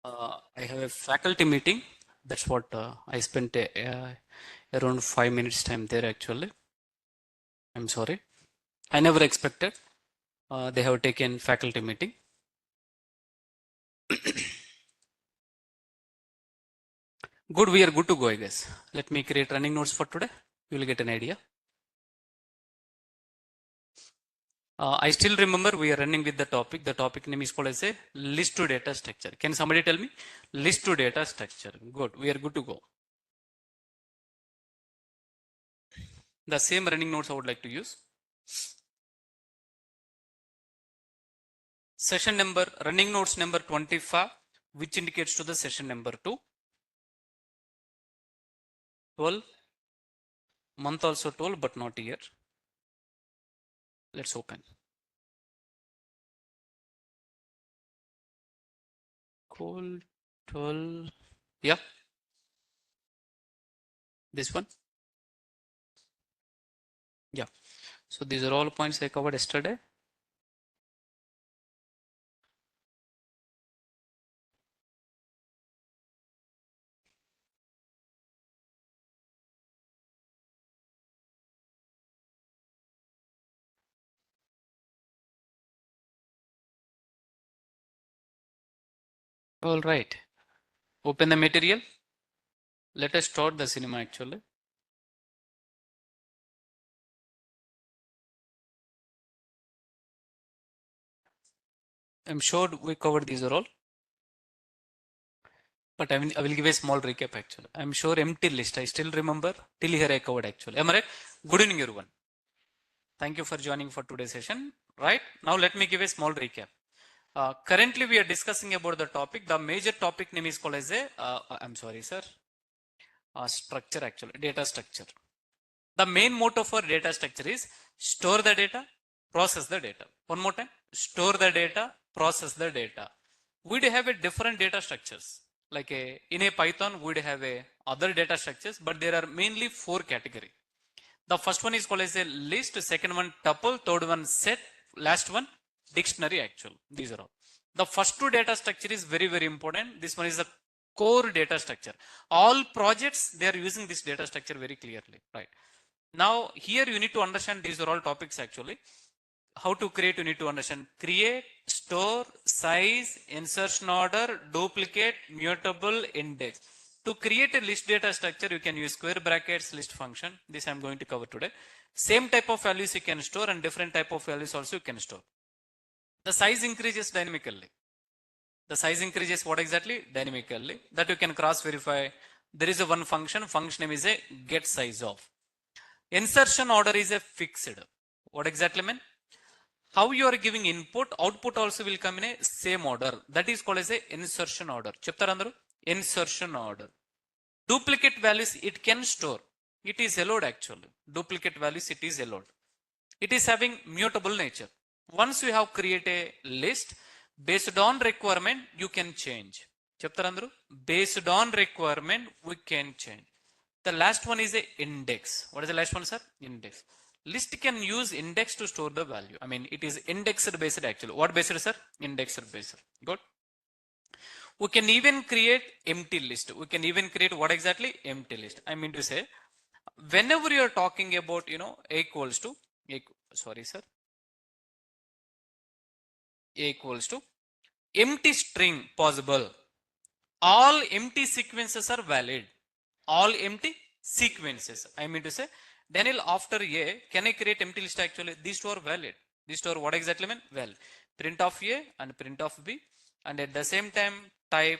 I have a faculty meeting. That's what I spent around 5 minutes time there actually. I'm sorry. I never expected. They have taken faculty meeting. Good, we are good to go, I guess. Let me create running notes for today. You will get an idea. I still remember we are running with the topic. The topic name is called as a list to data structure. Can somebody tell me? List to data structure. Good, we are good to go. The same running notes I would like to use. Session number, running notes number 25, which indicates to the session number 2. 12, month also 12, but not year. Let's open. Cool, 12, yeah. This one. Yeah. So these are all points I covered yesterday. All right. Open the material. Let us start the cinema actually. I'm sure we covered these are all. But I will give a small recap actually. I'm sure empty list. I still remember till here I covered actually. Am I right? Good evening everyone. Thank you for joining for today's session. Right now, let me give a small recap. Currently, we are discussing about the topic. The major topic name is called as a, I'm sorry, sir, structure actually, data structure. The main motto for data structure is store the data, process the data. One more time, store the data, process the data. We'd have a different data structures. Like in a Python, we'd have a other data structures, but there are mainly 4 categories. The first one is called as a list, second one tuple, third one set, last one dictionary actual. These are all. The first 2 data structure is very, very important. This one is the core data structure. All projects, they are using this data structure very clearly, right? Now, here you need to understand these are all topics actually. How to create, you need to understand create, store, size, insertion order, duplicate, mutable, index. To create a list data structure, you can use square brackets, list function. This I'm going to cover today. Same type of values you can store and different type of values also you can store. The size increases dynamically. The size increases what exactly? Dynamically. That you can cross verify. There is a one function name is a get size of. Insertion order is a fixed. What exactly mean? How you are giving input, output also will come in a same order. That is called as a insertion order. Cheptarandaru? Insertion order. Duplicate values it can store. It is allowed actually. Duplicate values it is allowed. It is having mutable nature. Once you have created a list, based on requirement, you can change. Cheptarandaru? Based on requirement, we can change. The last one is a index. What is the last one, sir? Index. List can use index to store the value. I mean, it is indexed based actually. What based, sir? Indexed based. Good. We can even create empty list. We can even create what exactly? Empty list. I mean to say, whenever you are talking about, A equals to, sorry, sir. A equals to empty string possible. All empty sequences are valid. All empty sequences. I mean to say, Daniel, after A, can I create empty list actually? These two are valid. These two are what exactly mean? Well, print of A and print of B. And at the same time, type,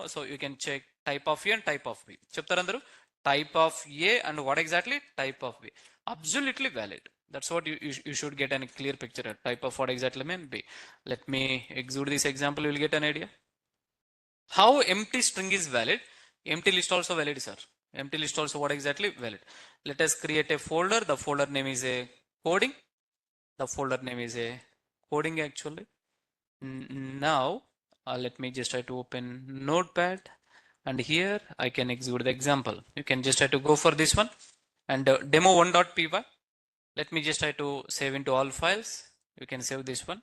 so you can check type of A and type of B. Cheptarandaru, type of A and what exactly? Type of B. Absolutely valid. That's what you should get a clear picture. Type of what exactly mean B. Let me execute this example, you will get an idea. How empty string is valid? Empty list also valid, sir. Empty list also what exactly? Valid. Let us create a folder. The folder name is a coding. The folder name is a coding actually. Now, let me just try to open Notepad. And here I can execute the example. You can just try to go for this one. And demo1.py. Let me just try to save into all files. You can save this one.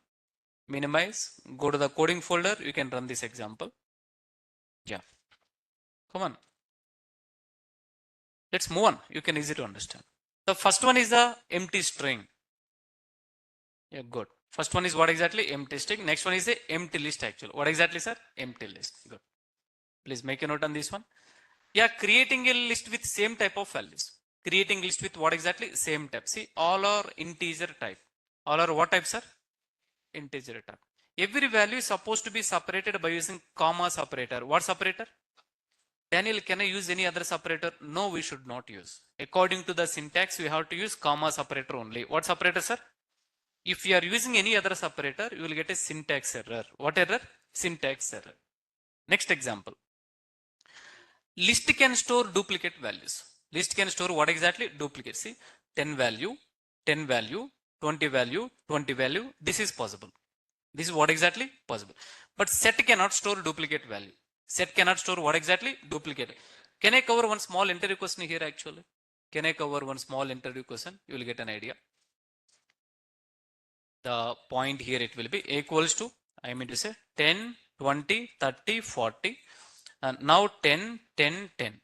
Minimize. Go to the coding folder. You can run this example. Yeah. Come on. Let's move on. You can easily understand. The first one is the empty string. Yeah, good. First one is what exactly? Empty string. Next one is the empty list actually. What exactly, sir? Empty list. Good. Please make a note on this one. Yeah, creating a list with same type of values. Creating list with what exactly? Same type. See, all are integer type. All are what type, sir? Integer type. Every value is supposed to be separated by using comma separator. What separator? Daniel, can I use any other separator? No, we should not use. According to the syntax, we have to use comma separator only. What separator, sir? If you are using any other separator, you will get a syntax error. What error? Syntax error. Next example. List can store duplicate values. List can store what exactly? Duplicate. See, 10 value, 10 value, 20 value, 20 value. This is possible. This is what exactly? Possible. But set cannot store duplicate value. Set cannot store what exactly? Duplicate. Can I cover one small interview question here actually? Can I cover one small interview question? You will get an idea. The point here it will be equals to, I mean to say 10, 20, 30, 40. And now 10, 10, 10.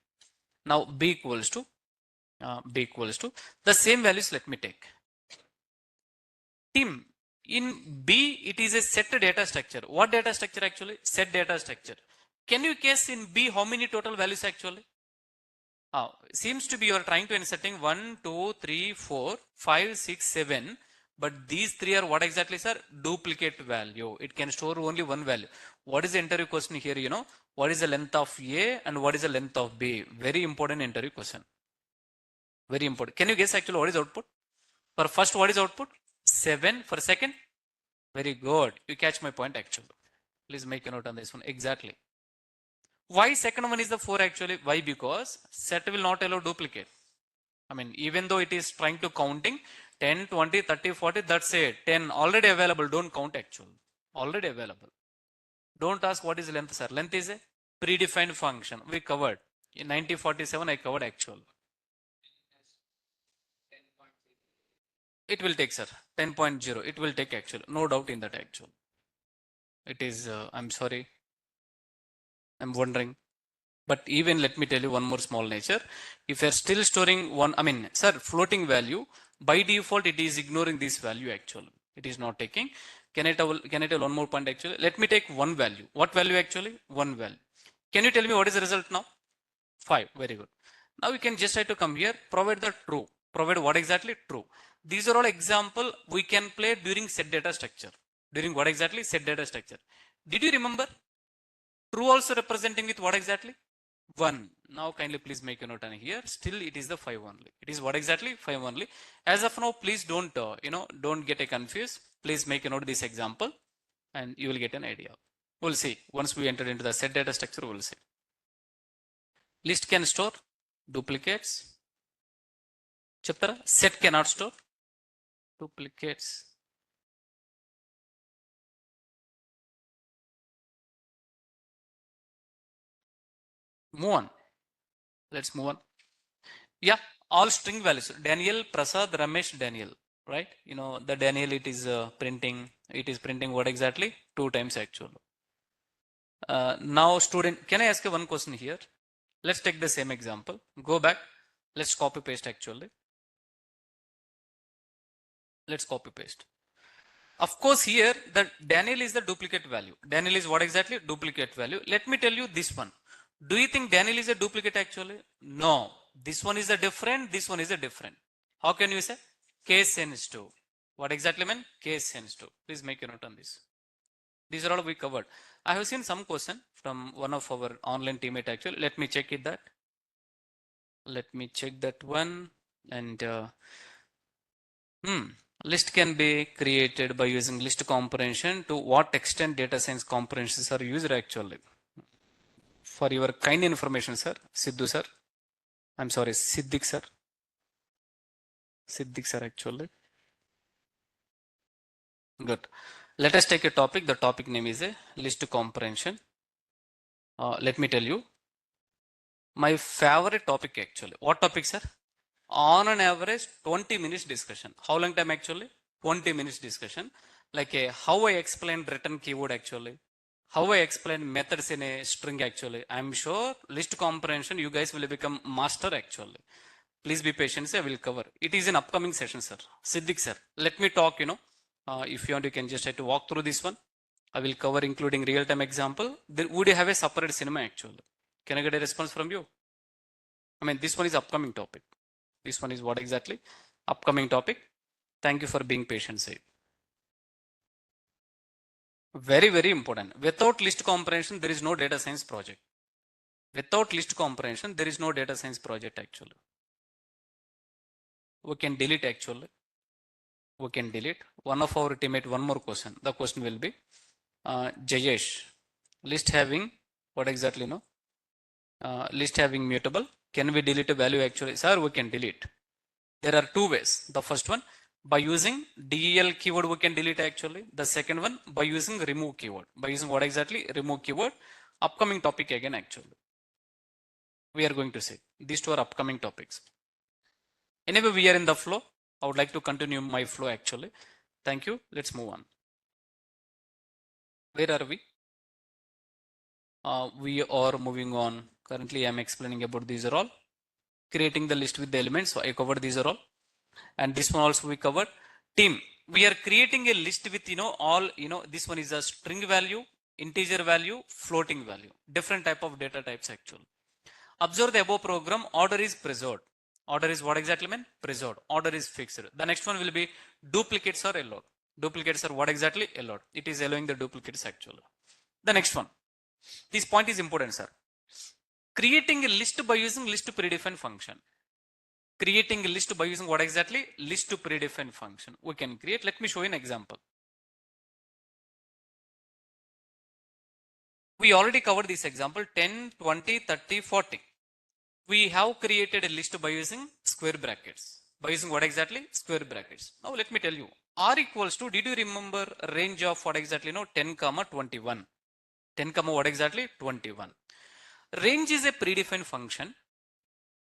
Now B equals to the same values. Let me take. Tim, in B, it is a set data structure. What data structure actually? Set data structure. Can you guess in B how many total values actually? Seems to be you are trying to inserting 1, 2, 3, 4, 5, 6, 7. But these three are what exactly, sir? Duplicate value. It can store only one value. What is the interview question here? You know, what is the length of A and what is the length of B? Very important interview question. Very important. Can you guess actually what is output? For first, what is output? 7. For second? Very good. You catch my point actually. Please make a note on this one. Exactly. Why second one is the 4 actually? Why? Because set will not allow duplicate. I mean, even though it is trying to counting 10, 20, 30, 40, that's it. 10 already available. Don't count actually. Already available. Don't ask what is length, sir. Length is a predefined function. We covered. In 1947, I covered actual. It will take, sir. 10.0. It will take actual. No doubt in that actual. It is, I'm sorry. I'm wondering. But even let me tell you one more small nature. If you're still storing one, I mean, sir, floating value, by default, it is ignoring this value actually. It is not taking. Can I tell one more point actually? Let me take one value. What value actually? One value. Can you tell me what is the result now? 5. Very good. Now you can just try to come here, provide the true. Provide what exactly? True. These are all example we can play during set data structure. During what exactly? Set data structure. Did you remember? True also representing with what exactly? 1. Now kindly please make a note on here. Still it is the 5 only. It is what exactly? 5 only. As of now, please don't, don't get a confused. Please make a note of this example and you will get an idea. We'll see. Once we enter into the set data structure, we'll see. List can store duplicates. Chapter set cannot store duplicates. Move on. Let's move on. Yeah, all string values. Daniel, Prasad, Ramesh, Daniel. Right? You know, the Daniel it is printing. It is printing what exactly? 2 times actually. Now student, can I ask you one question here? Let's take the same example. Go back. Let's copy paste actually. Let's copy paste. Of course, here the Daniel is the duplicate value. Daniel is what exactly? Duplicate value. Let me tell you this one. Do you think Daniel is a duplicate actually? No. This one is a different. This one is a different. How can you say? Case sensitive. What exactly mean? Case sensitive. Please make a note on this. These are all we covered. I have seen some question from one of our online teammate actually. Let me check it that. Let me check that one. And list can be created by using list comprehension. To what extent data science comprehensions are used actually? For your kind information, sir, Sidhu sir. I'm sorry, Siddiq sir. Siddiq sir actually. Good. Let us take a topic. The topic name is a list comprehension. Let me tell you. My favorite topic actually. What topic, sir? On an average 20 minutes discussion. How long time actually? 20 minutes discussion. Like how I explained written keyword actually. how I explain methods in a string actually. I'm sure list comprehension you guys will become master actually. Please be patient, sir. I will cover. It is an upcoming session, sir. Siddiq, sir. Let me talk, if you want, you can just try to walk through this one. I will cover including real-time example. Then would you have a separate cinema actually? Can I get a response from you? I mean, this one is upcoming topic. This one is what exactly? Upcoming topic. Thank you for being patient, sir. Very, very important. Without list comprehension, there is no data science project. Without list comprehension, there is no data science project actually. We can delete actually. We can delete. One of our teammate, one more question. The question will be, Jayesh, list having, what exactly no? List having mutable. Can we delete a value actually? Sir, we can delete. There are two ways. The first one, by using del keyword, we can delete actually. The second one, by using remove keyword. By using what exactly? Remove keyword. Upcoming topic again actually. We are going to say these two are upcoming topics. Anyway, we are in the flow. I would like to continue my flow actually. Thank you. Let's move on. Where are we? We are moving on. Currently, I am explaining about these are all. Creating the list with the elements. So I covered these are all. And this one also we covered. Team. We are creating a list with, all, this one is a string value, integer value, floating value. Different type of data types actually. Observe the above program. Order is preserved. Order is what exactly mean? Preserved. Order is fixed. The next one will be duplicates are allowed. Duplicates are what exactly? Allowed. It is allowing the duplicates actually. The next one. This point is important, sir. Creating a list by using list predefined function. Creating a list by using what exactly? List predefined function. We can create. Let me show you an example. We already covered this example 10, 20, 30, 40. We have created a list by using square brackets. By using what exactly? Square brackets. Now let me tell you. R equals to, did you remember range of what exactly? 10 comma 21. 10 comma what exactly? 21. Range is a predefined function.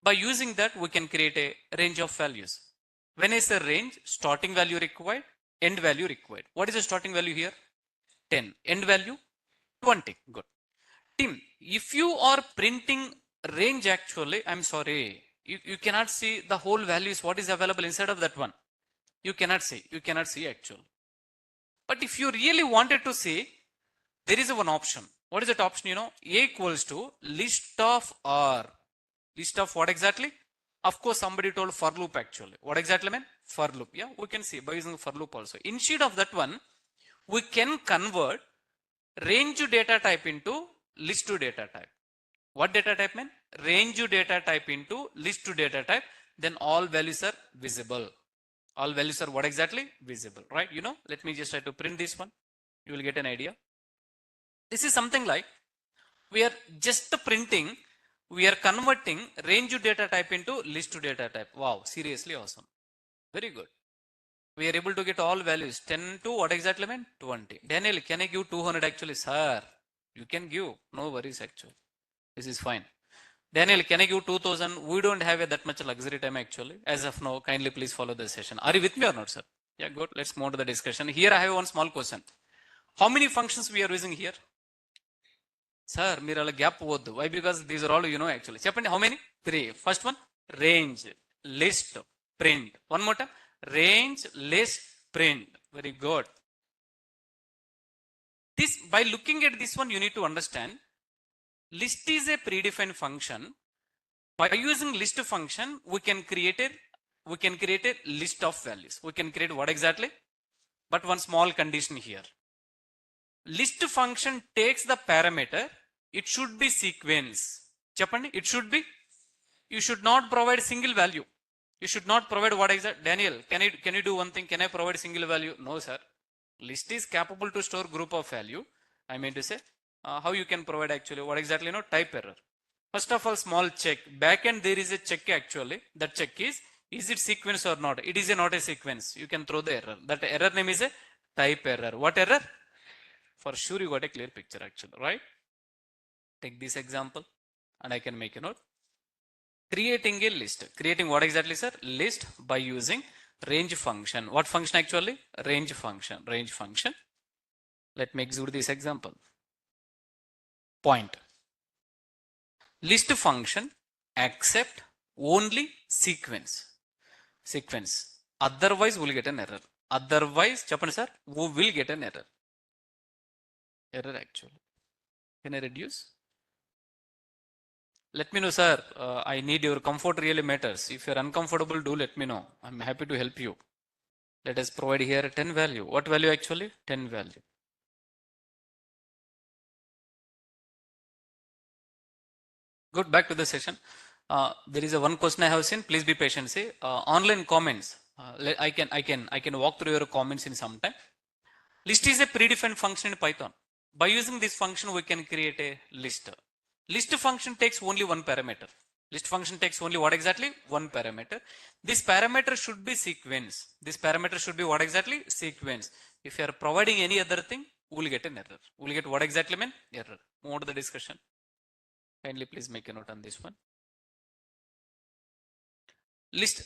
By using that, we can create a range of values. When I say range, starting value required, end value required. What is the starting value here? 10. End value? 20. Good. Tim, if you are printing range actually, I'm sorry, you cannot see the whole values, what is available inside of that one. You cannot see actually. But if you really wanted to see, there is one option. What is that option? A equals to list of R. List of what exactly? Of course, somebody told for loop actually. What exactly mean? For loop. Yeah, we can see by using for loop also. Instead of that one, we can convert range data type into list to data type. What data type mean? Range data type into list to data type. Then all values are visible. All values are what exactly? Visible, right? Let me just try to print this one. You will get an idea. This is something like we are just printing, we are converting range data type into list to data type. Wow, seriously awesome. Very good. We are able to get all values 10 to what exactly mean? 20. Daniel, can I give 200 actually? Sir, you can give. No worries actually. This is fine. Daniel, can I give 2000? We don't have that much luxury time actually. As of now, kindly please follow the session. Are you with me or not, sir? Yeah, good. Let's move to the discussion. Here I have one small question. How many functions we are using here? Sir, మీరు అలా gap పోవద్దు. Why? Because these are all actually. చెప్పండి, how many? 3. First one, range, list, print. One more time, range, list, print. Very good. This, by looking at this one, you need to understand, list is a predefined function. By using list function, we can create a list of values. We can create what exactly? But one small condition here. List function takes the parameter, it should be sequence. Chapandi, it should be. You should not provide single value. You should not provide what exact. Daniel, can you do one thing? Can I provide single value? No, sir. List is capable to store group of value. I mean to say, how you can provide actually what exactly? Type error. First of all, small check. Backend there is a check actually. That check is it sequence or not? It is not a sequence. You can throw the error. That error name is a type error. What error? For sure you got a clear picture actually, right? Take this example and I can make a note. Creating a list. Creating what exactly, sir? List by using range function. What function actually? Range function. Range function. Let me execute this example. point. List function accept only sequence. Otherwise we'll get an error. Otherwise చెప్పండి sir, we will get an error. Error actually. Can I reduce? Let me know, sir. I need your comfort really matters. If you're uncomfortable, do let me know. I'm happy to help you. Let us provide here 10 value. What value actually? 10 value. Good. Back to the session. There is a one question I have seen. Please be patient. See, online comments. I can walk through your comments in some time. List is a predefined function in Python. By using this function, we can create a list. List function takes only one parameter. List function takes only what exactly? One parameter. This parameter should be sequence. This parameter should be what exactly? Sequence. If you are providing any other thing, we will get an error. We will get what exactly mean? Error. Move on to the discussion. Kindly please make a note on this one. List.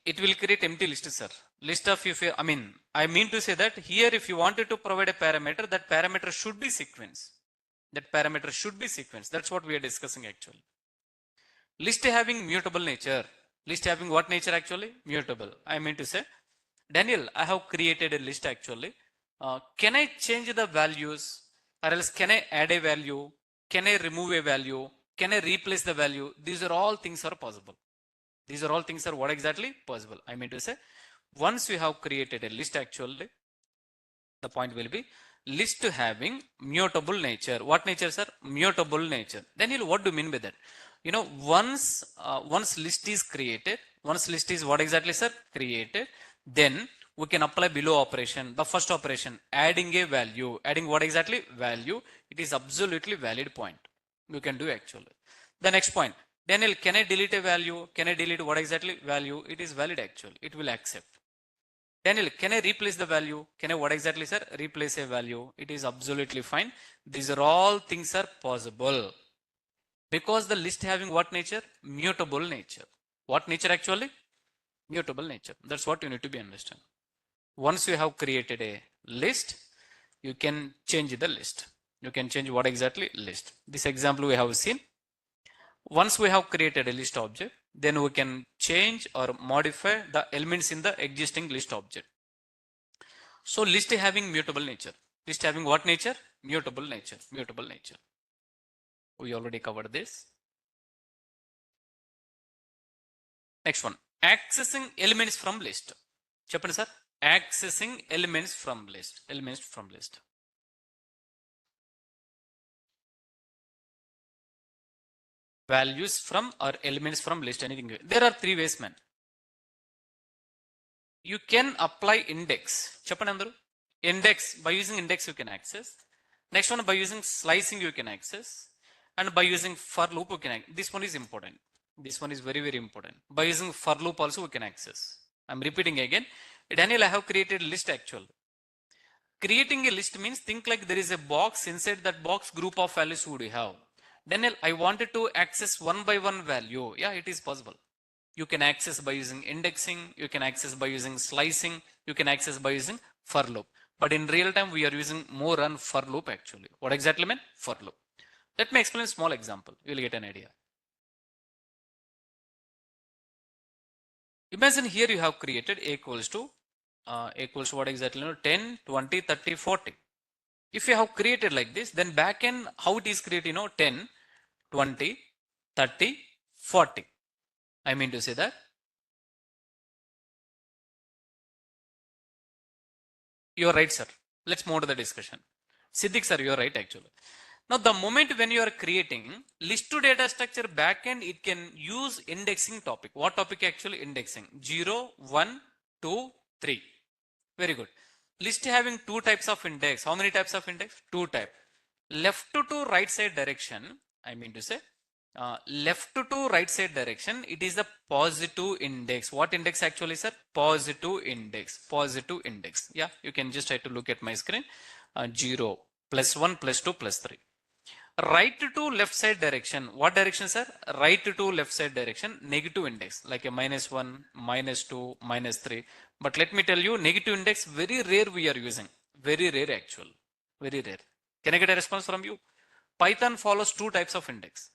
It will create empty list, sir. List of if you, I mean to say that here if you wanted to provide a parameter, that parameter should be sequence. That parameter should be sequence. That's what we are discussing actually. List having mutable nature. List having what nature actually? Mutable. I mean to say, Daniel, I have created a list actually. Can I change the values or else can I add a value? Can I remove a value? Can I replace the value? These are all things are possible. These are all things are what exactly possible. I mean to say, once we have created a list actually, the point will be list having mutable nature. What nature, sir? Mutable nature. Then what do you mean by that? You know, once list is created, once list is what exactly, sir? Created, then we can apply below operation. The first operation, adding a value. Adding what exactly? Value. It is absolutely valid point. You can do actually. The next point, Daniel, can I delete a value? Can I delete what exactly? Value. It is valid actually. It will accept. Daniel, can I replace the value? Can I what exactly, sir? Replace a value. It is absolutely fine. These are all things are possible. Because the list having what nature? Mutable nature. What nature actually? Mutable nature. That's what you need to be understand. Once you have created a list, you can change the list. You can change what exactly? List. This example we have seen. Once we have created a list object, then we can change or modify the elements in the existing list object. So list having mutable nature. List having what nature? Mutable nature. Mutable nature. We already covered this. Next one. Accessing elements from list. Cheppandi sir. Accessing elements from list. Elements from list. Values from or elements from list. Anything. There are three ways, man. You can apply index. Cheppandi andaru. Index. By using index you can access. Next one, by using slicing you can access. And by using for loop you can access. This one is important. This one is very, very important. By using for loop also we can access. I'm repeating again. Daniel, I have created a list actually. Creating a list means think like there is a box. Inside that box group of values would you have. Daniel, I wanted to access one by one value. Yeah, it is possible. You can access by using indexing. You can access by using slicing. You can access by using for loop. But in real time, we are using more on for loop actually. What exactly mean? For loop. Let me explain a small example. You will get an idea. Imagine here you have created a equals to what exactly? 10, 20, 30, 40. If you have created like this, then backend how it is created? 10, 20, 30, 40. I mean to say that. You are right, sir. Let's move to the discussion. Siddiq, sir, you are right actually. Now, the moment when you are creating list to data structure backend, it can use indexing topic. What topic actually? Indexing. 0, 1, 2, 3. Very good. List having two types of index. How many types of index? Two type. Left to right side direction. I mean to say, left to right side direction, it is the positive index. What index actually, sir? Positive index. Positive index. Yeah, you can just try to look at my screen. 0, +1, +2, +3. Right to left side direction. What direction, sir? Right to left side direction, negative index, like a -1, -2, -3. But let me tell you, negative index very rare we are using. Very rare actual. Very rare. Can I get a response from you? Python follows two types of index.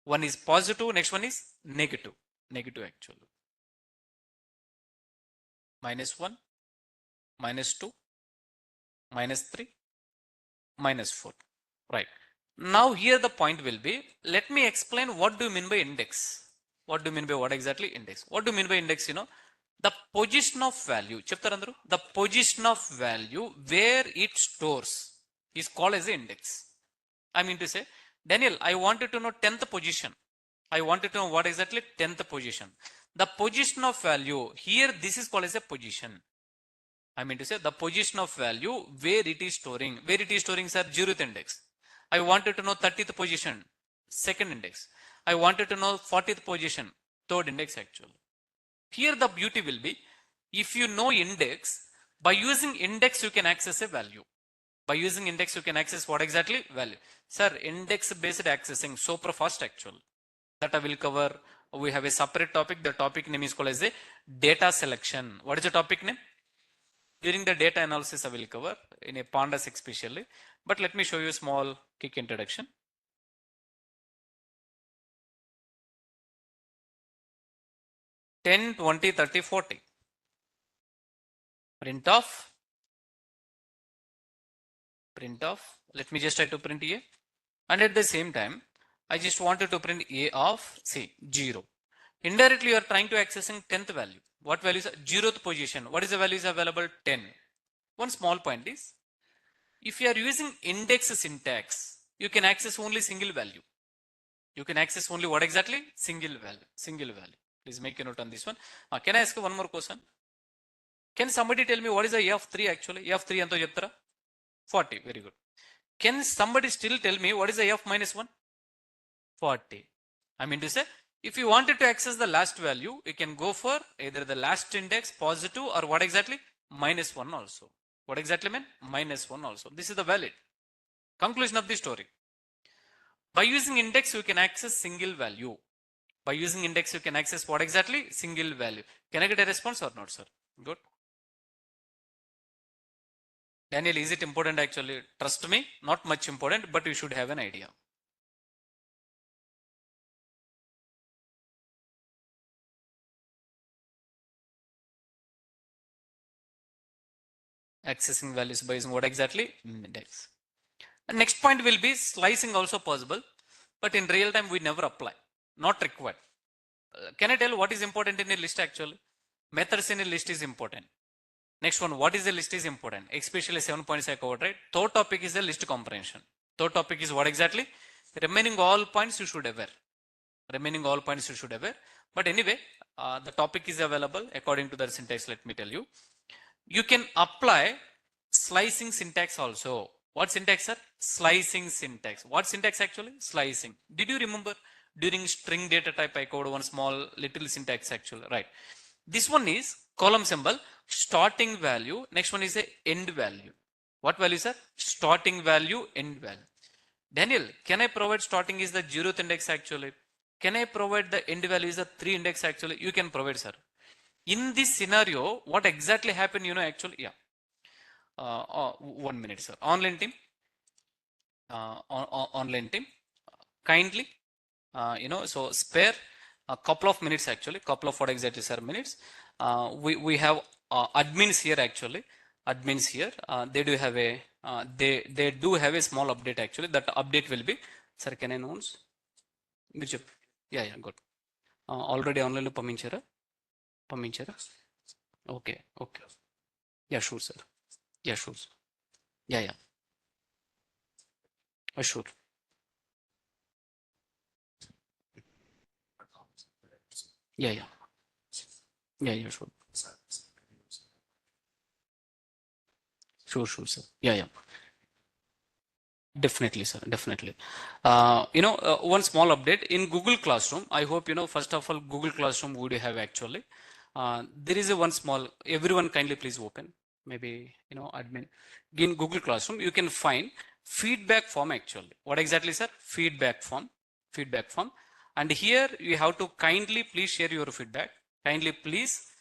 One is positive, next one is negative. Negative actually. -1, -2, -3, -4. Right. Now here the point will be, let me explain what do you mean by index. What do you mean by what exactly index? What do you mean by index? The position of value. Cheptarandaru, the position of value where it stores is called as the index. I mean to say, Daniel, I wanted to know 10th position. I wanted to know what exactly 10th position. The position of value here, this is called as a position. I mean to say the position of value where it is storing. Where it is storing, sir? 0th index. I wanted to know 30th position, second index. I wanted to know 40th position, third index actually. Here the beauty will be, if you know index, by using index you can access a value. By using index you can access what exactly? Value. Sir, index based accessing super fast actually. That I will cover. We have a separate topic. The topic name is called as a data selection. What is the topic name? During the data analysis I will cover in a pandas especially. But let me show you a small quick introduction. Ten, 20, 30, 40. Print off. Let me just try to print A. And at the same time, I just wanted to print A of, say, 0. Indirectly, you are trying to accessing 10th value. What value is 0th position? What is the values available? 10. One small point is, if you are using index syntax, you can access only single value. You can access only what exactly? Single value. Please make a note on this one. Can I ask one more question? Can somebody tell me what is the A of 3 actually? A of 3 anto cheptara? 40. Very good. Can somebody still tell me what is the A of -1? 40. I mean to say, if you wanted to access the last value, you can go for either the last index, positive, or what exactly? -1 also. What exactly mean? -1 also. This is the valid conclusion of the story. By using index, you can access single value. By using index, you can access what exactly? Single value. Can I get a response or not, sir? Good. Daniel, is it important actually? Trust me, not much important, but you should have an idea. Accessing values by using what exactly? Index. And next point will be slicing also possible, but in real time we never apply. Not required. Can I tell what is important in a list actually? Methods in a list is important. Next one, what is the list is important, especially 7 points I covered, right? Third topic is the list comprehension. Third topic is what exactly? Remaining all points you should aware. Remaining all points you should aware. But anyway, the topic is available according to the syntax. Let me tell you. You can apply slicing syntax also. What syntax, sir? Slicing syntax. What syntax actually? Slicing. Did you remember during string data type I covered one small little syntax actually, right? This one is column symbol, starting value. Next one is a end value. What value, sir? Starting value, end value. Daniel, can I provide starting is the 0th index actually? Can I provide the end value is the 3 index actually? You can provide, sir. In this scenario, what exactly happened, actually, yeah. 1 minute, sir. Online team, kindly, so spare a couple of minutes actually, couple of what exactly, sir, minutes. We have admins here actually. Admins here, they do have a they do have a small update actually. That update will be, sir, can I announce? Yeah, good. Already online Paminchara. Okay. Yeah, sure, sir. Yeah, sure. Yeah. Sure. Yeah. Yeah, sure. Sure, sir. Yeah. Definitely, sir. Definitely. One small update in Google Classroom. I hope, first of all, Google Classroom would you have actually. There is a one small, everyone kindly please open. Maybe, admin. In Google Classroom, you can find feedback form actually. What exactly, sir? Feedback form. And here you have to kindly please share your feedback. Kindly please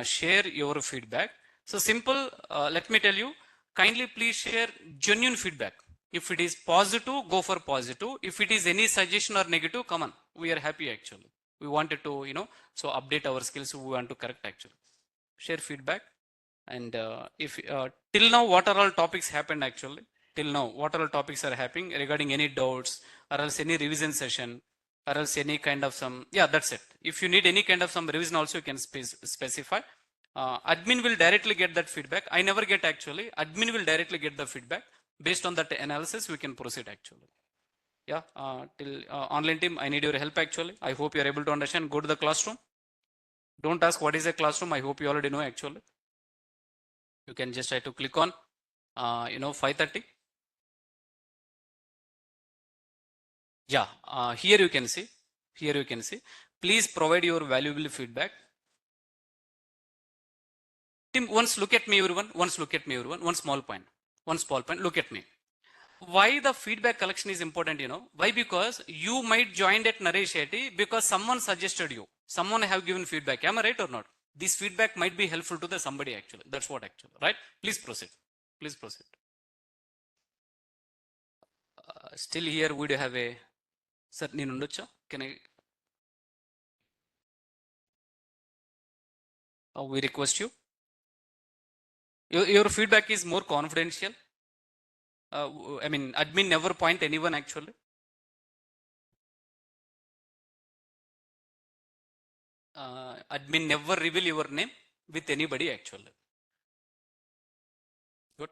share your feedback. So simple, let me tell you, kindly please share genuine feedback. If it is positive, go for positive. If it is any suggestion or negative, come on. We are happy actually. We wanted to, so update our skills. We want to correct actually. Share feedback. And if till now, what are all topics happened actually? Till now, what are all topics are happening regarding any doubts or else any revision session or else any kind of some, yeah, that's it. If you need any kind of some revision also, you can specify. Admin will directly get that feedback. I never get actually. Admin will directly get the feedback. Based on that analysis, we can proceed actually. Yeah, till online team, I need your help actually. I hope you are able to understand. Go to the classroom. Don't ask what is a classroom. I hope you already know actually. You can just try to click on, 5:30. Yeah, here you can see. Here you can see. Please provide your valuable feedback. Tim, once look at me, everyone. Once look at me, everyone. One small point. One small point. Look at me. Why the feedback collection is important, why? Because you might join at Naresh Shetty because someone suggested you, someone have given feedback. Am I right or not? This feedback might be helpful to the somebody actually. That's what actually, right? Please proceed. Please proceed. Still here we do have a, sir, నేను ఉండొచ్చా? Can I, we request you, your feedback is more confidential. I mean, admin never point anyone actually. Admin never reveal your name with anybody actually. Good.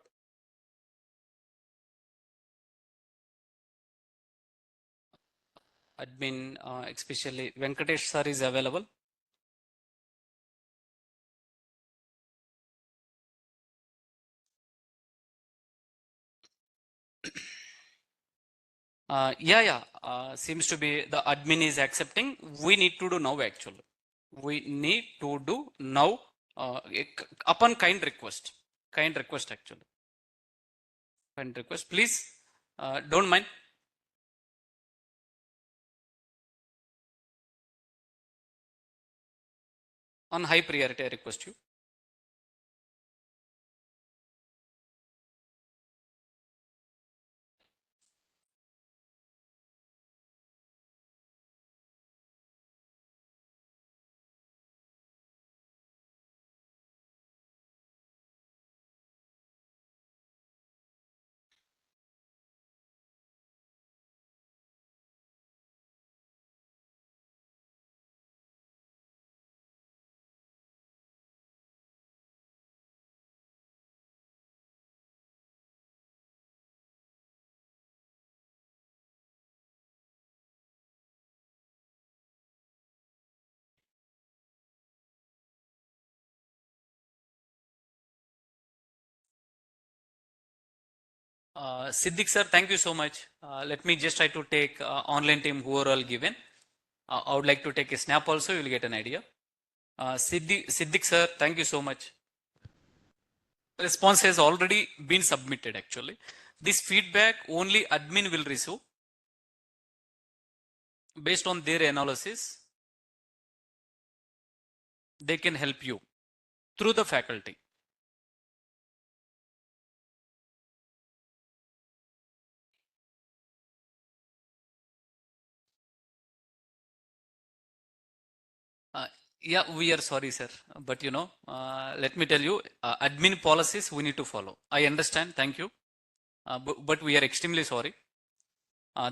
Admin, especially Venkatesh sir is available. Yeah. Seems to be the admin is accepting. We need to do now actually. We need to do now, upon kind request. Kind request actually. Kind request. Please, don't mind. On high priority, I request you. Siddiq sir, thank you so much. Let me just try to take online team who are all given. I would like to take a snap also. You will get an idea. Siddiq sir, thank you so much. Response has already been submitted actually. This feedback only admin will receive based on their analysis. They can help you through the faculty. Yeah, we are sorry, sir. But let me tell you, admin policies we need to follow. I understand. Thank you. But we are extremely sorry.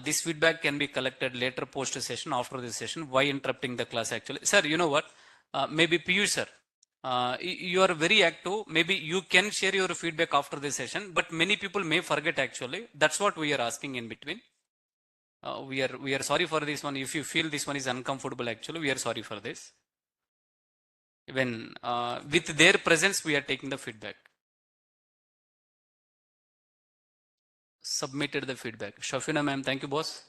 This feedback can be collected later post session, after this session. Why interrupting the class actually? Sir, you know what? Maybe Piyush sir, you are very active. Maybe you can share your feedback after this session, but many people may forget actually. That's what we are asking in between. We are sorry for this one. If you feel this one is uncomfortable actually, we are sorry for this. When with their presence, we are taking the feedback. Submitted the feedback. Shafina ma'am, thank you, boss.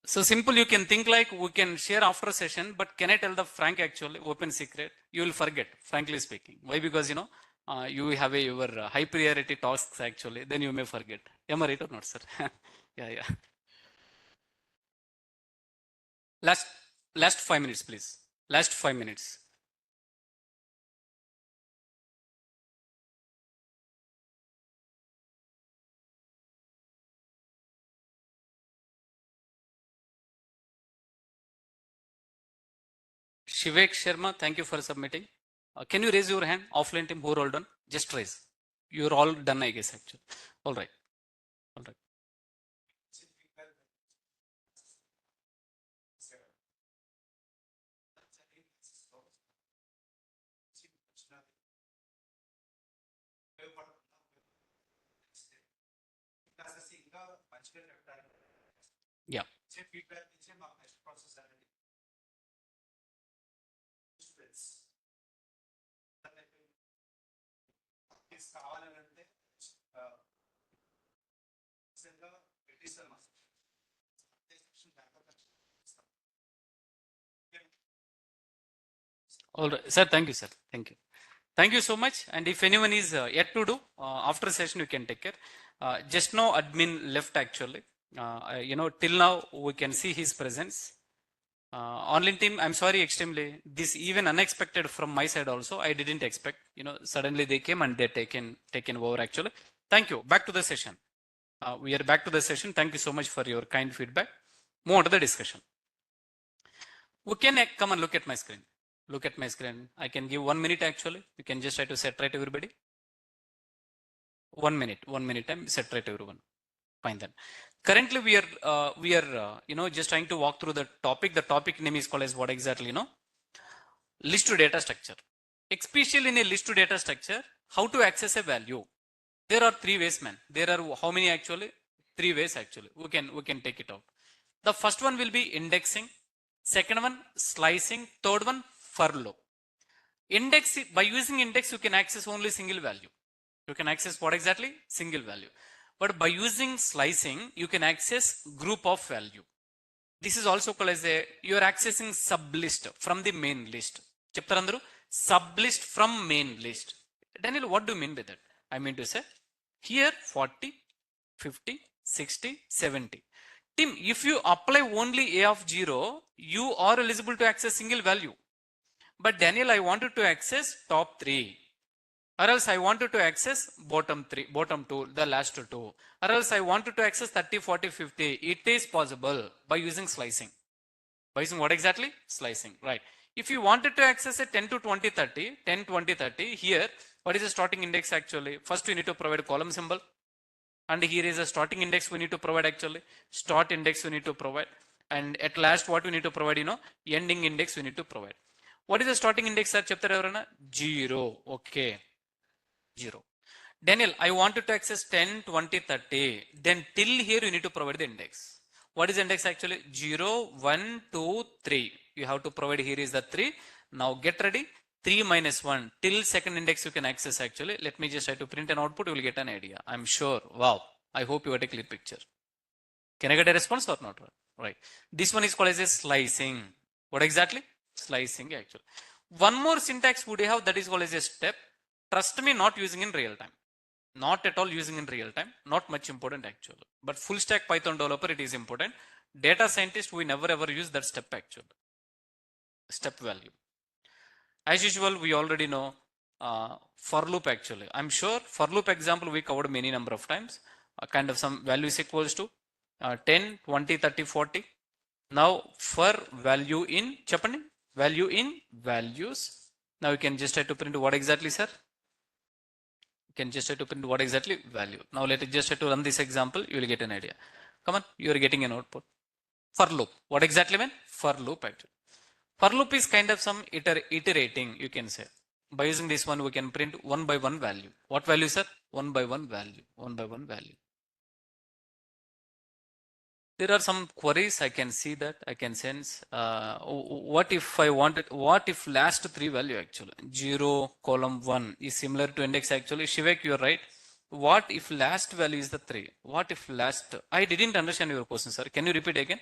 So simple, you can think like we can share after session, but can I tell the frank actually open secret? You will forget, frankly speaking. Why? Because you have your high priority tasks actually, then you may forget. Am I right or not, sir? Yeah. Last 5 minutes, please. Last 5 minutes. Shivek Sharma, thank you for submitting. Can you raise your hand? Offline team, who are all done? Just raise. You're all done, I guess, actually. All right. All right. Yeah. All right. Sir, thank you, sir. Thank you. Thank you so much. And if anyone is yet to do, after session, you can take care. Just now, admin left actually. Till now, we can see his presence. Online team, I'm sorry extremely. This even unexpected from my side also. I didn't expect. Suddenly they came and they taken over actually. Thank you. Back to the session. We are back to the session. Thank you so much for your kind feedback. Move on to the discussion. We can come and look at my screen. Look at my screen. I can give 1 minute actually. You can just try to set right everybody. 1 minute. 1 minute time. Set right everyone. Fine then. Currently we are just trying to walk through the topic. The topic name is called as what exactly list to data structure. Especially in a list to data structure, how to access a value. There are 3 ways, man. There are how many actually? 3 ways actually. We can take it out. The first one will be indexing. Second one, slicing. Third one, furlough. Index, by using index, you can access only single value. You can access what exactly? Single value. But by using slicing, you can access group of value. This is also called as you are accessing sublist from the main list. Cheptarandaru, sublist from main list. Daniel, what do you mean by that? I mean to say, here 40, 50, 60, 70. Tim, if you apply only A of 0, you are eligible to access single value. But Daniel, I wanted to access top 3. Or else I wanted to access bottom 2, the last 2. Or else I wanted to access 30, 40, 50. It is possible by using slicing. By using what exactly? Slicing, right. If you wanted to access a 10 to 20, 30, 10, 20, 30, here, what is the starting index actually? First, we need to provide a column symbol. And here is a starting index we need to provide actually. Start index we need to provide. And at last, what we need to provide, ending index we need to provide. What is the starting index, sir? Chapter 0. Okay. 0. Daniel, I wanted to access 10, 20, 30. Then till here you need to provide the index. What is index actually? 0, 1, 2, 3. You have to provide here is the 3. Now get ready. 3 minus 1 till second index you can access actually. Let me just try to print an output. You will get an idea. I'm sure. Wow. I hope you got a clear picture. Can I get a response or not? Right. This one is called as a slicing. What exactly? Slicing actually. One more syntax would you have that is called as a step. Trust me, not using in real time. Not at all using in real time. Not much important actually. But full stack Python developer, it is important. Data scientist, we never ever use that step actually. Step value. As usual, we already know for loop actually. I'm sure for loop example we covered many number of times. Kind of some value is equals to 10, 20, 30, 40. Now for value in Chapani, value in values. Now you can just try to print what exactly, sir? You can just try to print what exactly value. Now let us just try to run this example. You will get an idea. Come on, you are getting an output. For loop. What exactly mean? For loop actually. For loop is kind of some iterating, you can say. By using this one, we can print 1 by 1 value. What value, sir? 1 by 1 value. 1 by 1 value. There are some queries I can see that I can sense. What if I wanted, what if last 3 value actually? 0, column 1 is similar to index actually. Shivek, you are right. What if last value is the 3? What if last, I didn't understand your question, sir. Can you repeat again?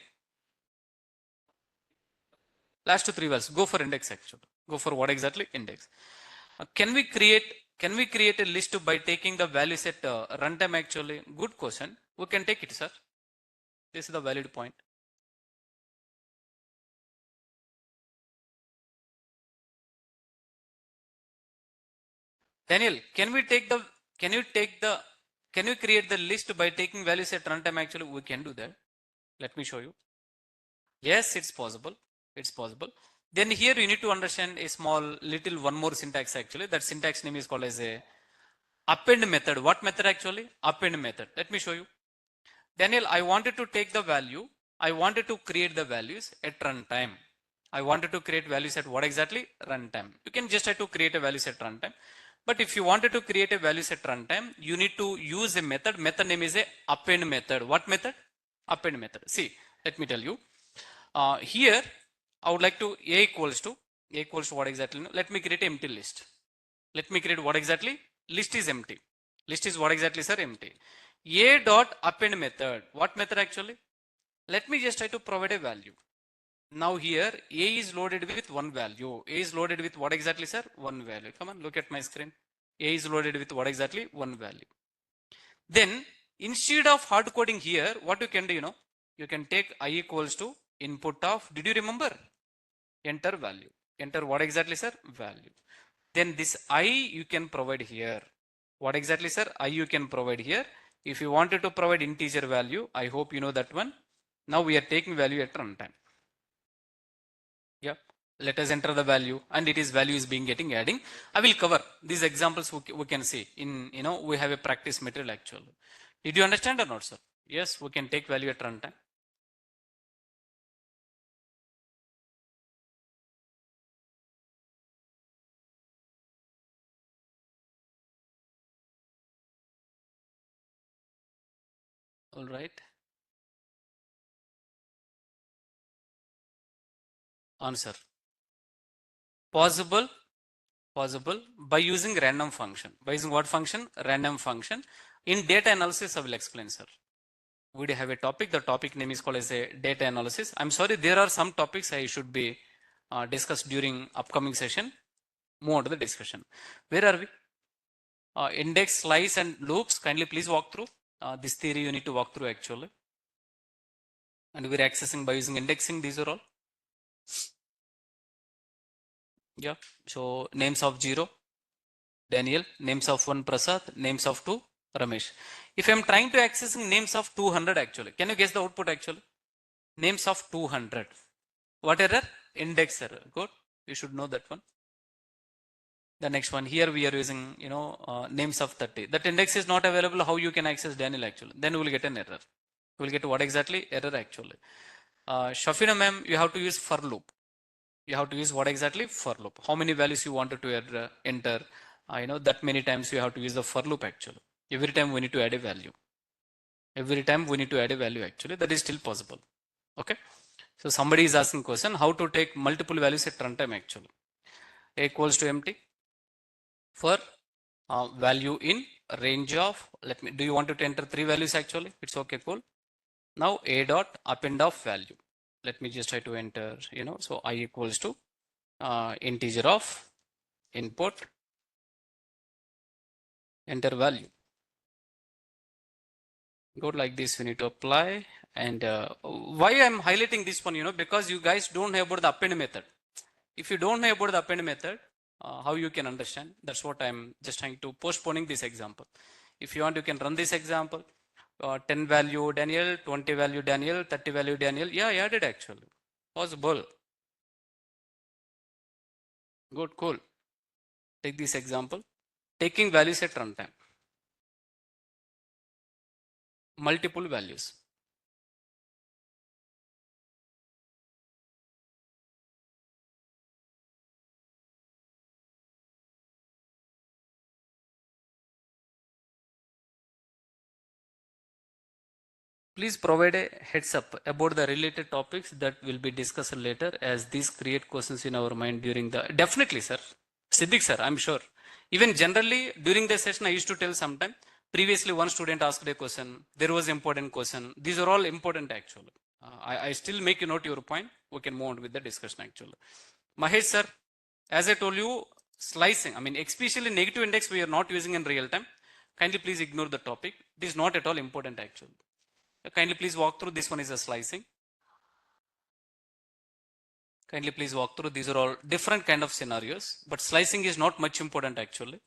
Last 3 values, go for index actually. Go for what exactly? Index. Can we create a list by taking the value set runtime actually? Good question. We can take it, sir. This is the valid point. Daniel, can you create the list by taking values at runtime? Actually, we can do that. Let me show you. Yes, it's possible. It's possible. Then here you need to understand a small little one more syntax actually. That syntax name is called as a append method. What method actually? Append method. Let me show you. Daniel, I wanted to take the value. I wanted to create the values at runtime. I wanted to create values at what exactly? Runtime. You can just try to create a values at runtime. But if you wanted to create a values at runtime, you need to use a method. Method name is a append method. What method? Append method. See, let me tell you. Here, I would like to a equals to what exactly? Let me create an empty list. Let me create what exactly? List is empty. List is what exactly, sir? Empty. A dot append method. What method actually? Let me just try to provide a value. Now here A is loaded with one value. A is loaded with what exactly, sir? One value. Come on, look at my screen. A is loaded with what exactly? One value. Then instead of hard coding here, what you can do, you can take I equals to input of, did you remember? Enter value. Enter what exactly, sir? Value. Then this I you can provide here. What exactly, sir? I you can provide here. If you wanted to provide integer value, I hope you know that one. Now we are taking value at runtime. Yeah. Let us enter the value and it is value is being getting adding. I will cover these examples we can see in, we have a practice material actually. Did you understand or not, sir? Yes, we can take value at runtime. All right. Answer. Possible. Possible by using random function. By using what function? Random function. In data analysis, I will explain, sir. We have a topic. The topic name is called as a data analysis. I'm sorry, there are some topics I should be discussed during upcoming session. Move on to the discussion. Where are we? Index, slice, and loops. Kindly please walk through. This theory you need to walk through actually. And we're accessing by using indexing. These are all. Yeah. So names of 0, Daniel. Names of 1, Prasad. Names of 2, Ramesh. If I'm trying to accessing names of 200 actually, can you guess the output actually? Names of 200. What error? Index error. Good. You should know that one. The next one here we are using, names of 30. That index is not available. How you can access Daniel actually? Then we will get an error. We will get what exactly? Error actually. Shafina ma'am, you have to use for loop. You have to use what exactly? For loop. How many values you wanted to enter? That many times you have to use the for loop actually. Every time we need to add a value. Every time we need to add a value actually. That is still possible. Okay. So somebody is asking question how to take multiple values at runtime actually. A equals to empty for value in range of, do you want to enter 3 values actually? It's okay, cool. Now a dot append of value. Let me just try to enter, so I equals to integer of input, enter value. Go like this, we need to apply. And why I'm highlighting this one, because you guys don't know about the append method. If you don't know about the append method, how you can understand? That's what I'm just trying to postponing this example. If you want, you can run this example. 10 value Daniel, 20 value Daniel, 30 value Daniel. Yeah, I added actually. Possible. Good, cool. Take this example. Taking values at runtime. Multiple values. Please provide a heads up about the related topics that will be discussed later, as these create questions in our mind during the, definitely sir. Siddiq sir, I'm sure. Even generally during the session I used to tell sometime, previously one student asked a question, there was important question. These are all important actually. I still make you note your point. We can move on with the discussion actually. Mahesh sir, as I told you, slicing, especially negative index we are not using in real time. Kindly please ignore the topic. This is not at all important actually. Kindly please walk through. This one is a slicing. Kindly please walk through. These are all different kind of scenarios, but slicing is not much important actually.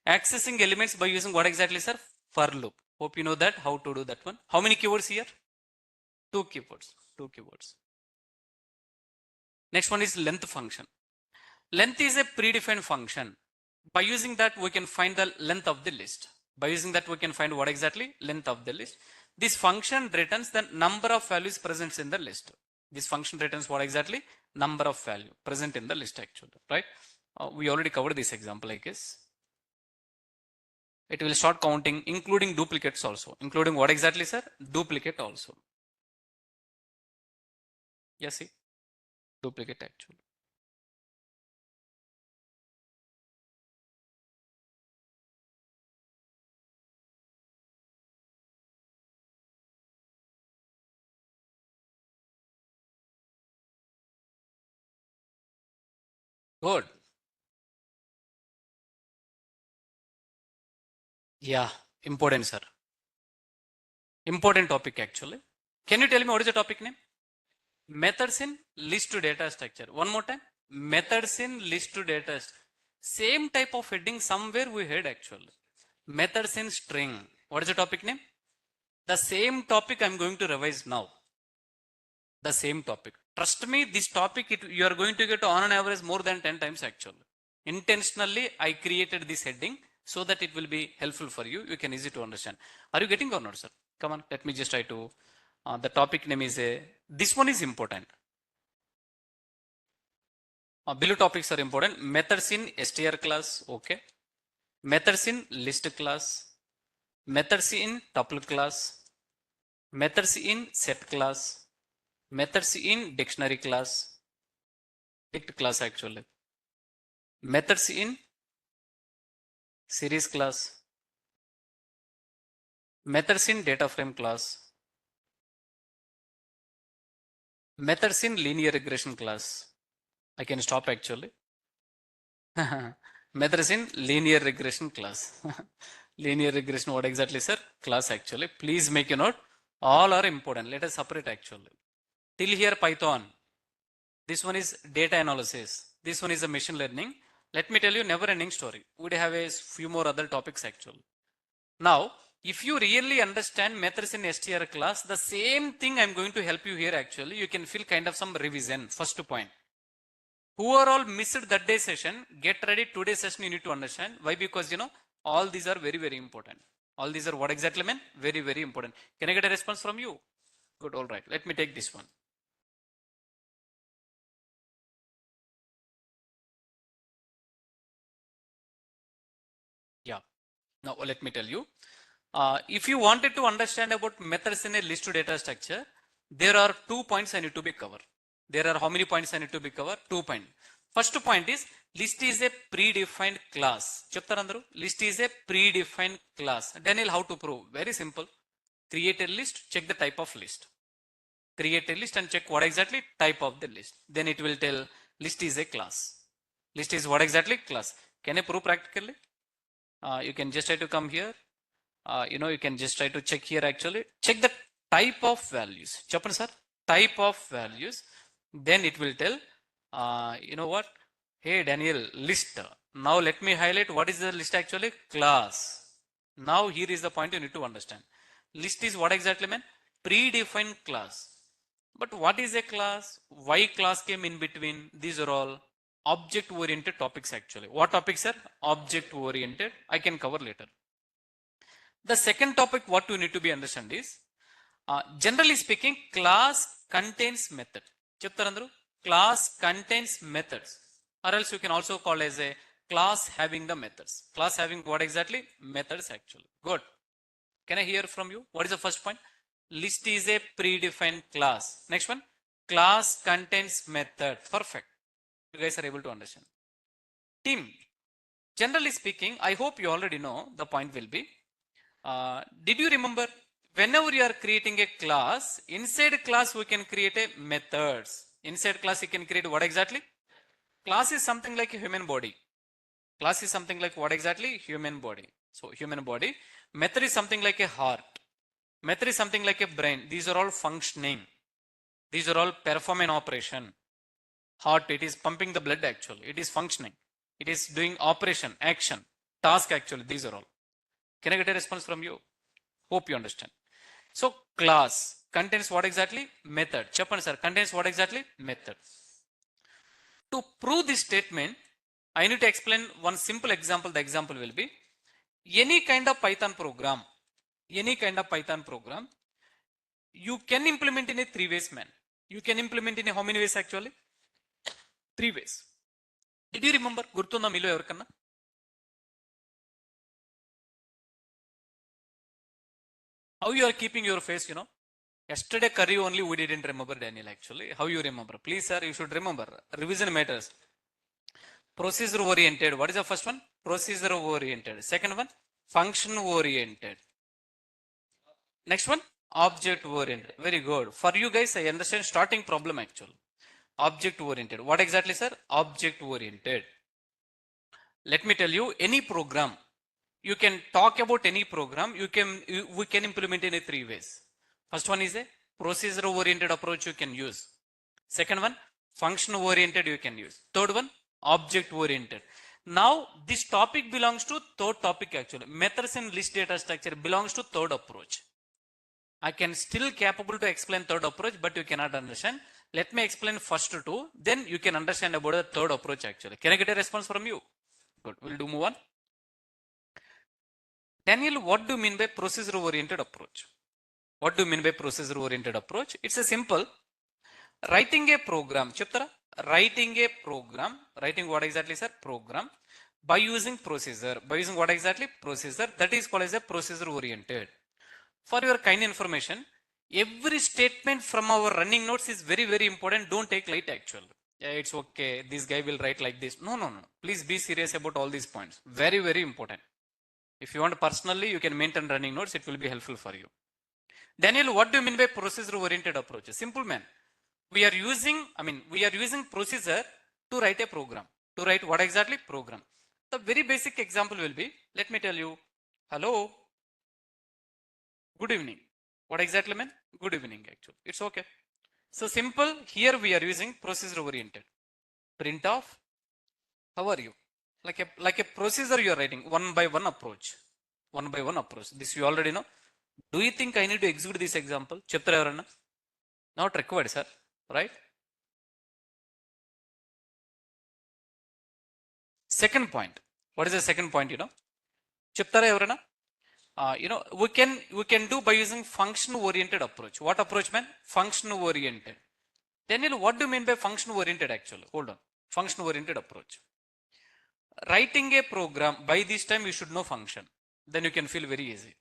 Accessing elements by using what exactly, sir? For loop. Hope you know that, how to do that one. How many keywords here? Two keywords. Two keywords. Next one is length function. Length is a predefined function. By using that, we can find the length of the list. By using that, we can find what exactly? Length of the list. This function returns the number of values present in the list. This function returns what exactly? Number of value present in the list actually, right? We already covered this example, I guess. It will start counting, including duplicates also. Including what exactly, sir? Duplicate also. Yes, see? Duplicate actually. Good. Yeah, important, sir. Important topic actually. Can you tell me what is the topic name? Methods in list to data structure. One more time. Methods in list to data. Same type of heading somewhere we had actually. Methods in string. What is the topic name? The same topic I'm going to revise now. The same topic. Trust me, this topic you are going to get on an average more than 10 times actually. Intentionally, I created this heading so that it will be helpful for you. You can easy to understand. Are you getting or not, sir? Come on, let me just try to. The topic name is this one is important. Below topics are important. Methods in str class, okay. Methods in list class. Methods in tuple class. Methods in set class. Methods in dictionary class. Dict class actually. Methods in series class. Methods in data frame class. Methods in linear regression class. I can stop actually. Methods in linear regression class. Linear regression, what exactly, sir? Class actually. Please make a note. All are important. Let us separate actually. Till here Python. This one is data analysis. This one is a machine learning. Let me tell you, never ending story. We'd have a few more other topics actually. Now, if you really understand methods in str class, the same thing I'm going to help you here actually. You can feel kind of some revision. First point. Who are all missed that day session, get ready, today's session you need to understand. Why? Because all these are very, very important. All these are what exactly mean? Very, very important. Can I get a response from you? Good, all right. Let me take this one. Yeah. Now let me tell you. If you wanted to understand about methods in a list to data structure, there are 2 points I need to be covered. There are how many points I need to be covered? 2 points. First point is list is a predefined class. Chaptarandaru, list is a predefined class. Daniel, how to prove? Very simple. Create a list, check the type of list. Create a list and check what exactly type of the list. Then it will tell list is a class. List is what exactly? Class. Can I prove practically? You can just try to come here. You can just try to check here actually. Check the type of values. Chappan sir, type of values. Then it will tell, you know what? Hey Daniel, list. Now let me highlight what is the list actually? Class. Now here is the point you need to understand. List is what exactly mean? Predefined class. But what is a class? Why class came in between? These are all object oriented topics actually. What topics are? Object oriented. I can cover later. The second topic what you need to be understand is, generally speaking, class contains method. Cheptarandru, class contains methods, or else you can also call as a class having the methods. Class having what exactly? Methods actually. Good. Can I hear from you? What is the first point? List is a predefined class. Next one, class contains method. Perfect. You guys are able to understand. Team, generally speaking, I hope you already know the point will be, did you remember whenever you are creating a class, inside class we can create a methods. Inside class you can create what exactly? Class is something like a human body. Class is something like what exactly? Human body. So human body. Method is something like a heart. Method is something like a brain. These are all functioning. These are all perform an operation. Heart, it is pumping the blood actually. It is functioning. It is doing operation, action, task actually. These are all. Can I get a response from you? Hope you understand. So class contains what exactly? Method. Chappan sir, contains what exactly? Method. To prove this statement, I need to explain one simple example. The example will be any kind of Python program, you can implement in a 3 ways, man. You can implement in a how many ways actually? 3 ways. Did you remember? Gurtunda Milo Everkanna? How you are keeping your face, Yesterday curry only we didn't remember, Daniel, actually. How you remember? Please, sir, you should remember. Revision matters. Procedure oriented. What is the first one? Procedure oriented. Second one, function oriented. Next one, object oriented. Very good. For you guys, I understand starting problem actually. Object oriented. What exactly, sir? Object oriented. Let me tell you, any program, you can talk about any program, we can implement in a 3 ways. First one is a procedure oriented approach you can use. Second one, function oriented you can use. Third one, object oriented. Now this topic belongs to third topic actually. Methods in list data structure belongs to third approach. I can still capable to explain third approach, but you cannot understand. Let me explain first two, then you can understand about the third approach actually. Can I get a response from you? Good. We'll do move on. Daniel, what do you mean by procedure oriented approach? What do you mean by procedure oriented approach? It's a simple writing a program. Chaptara? Writing a program. Writing what exactly, sir? Program. By using procedure. By using what exactly? Procedure. That is called as a procedure oriented. For your kind information, every statement from our running notes is very, very important. Don't take light actually. Yeah, it's okay. This guy will write like this. No, no, no. Please be serious about all these points. Very, very important. If you want personally, you can maintain running notes. It will be helpful for you. Daniel, what do you mean by procedure oriented approach? Simple, man. We are using procedure to write a program. To write what exactly? Program. The very basic example will be, let me tell you, hello, good evening. What exactly, man? Good evening, actually. It's okay. So simple, here we are using procedure oriented. Print off, how are you? Like a procedure you are writing, one by one approach. One by one approach. This you already know. Do you think I need to execute this example? Chapter evarana? Not required, sir. Right? Second point. What is the second point, Chapter evarana? We can do by using function oriented approach. What approach, man? Function oriented. Daniel, what do you mean by function oriented actually? Hold on. Function oriented approach. Writing a program, by this time you should know function. Then you can feel very easy.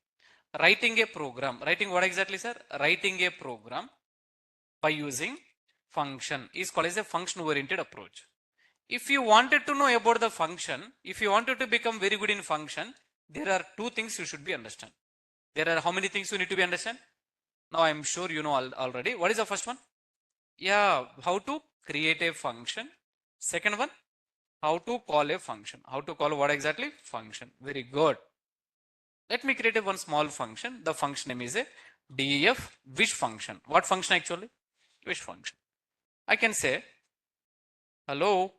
Writing a program. Writing what exactly, sir? Writing a program by using function is called as a function oriented approach. If you wanted to know about the function, if you wanted to become very good in function, there are two things you should be understand. There are how many things you need to be understand? Now I am sure you know already. What is the first one? Yeah, how to create a function. Second one, how to call a function. How to call what exactly? Function. Very good. Let me create a one small function. The function name is a def wish function. What function actually? Wish function. I can say, hello,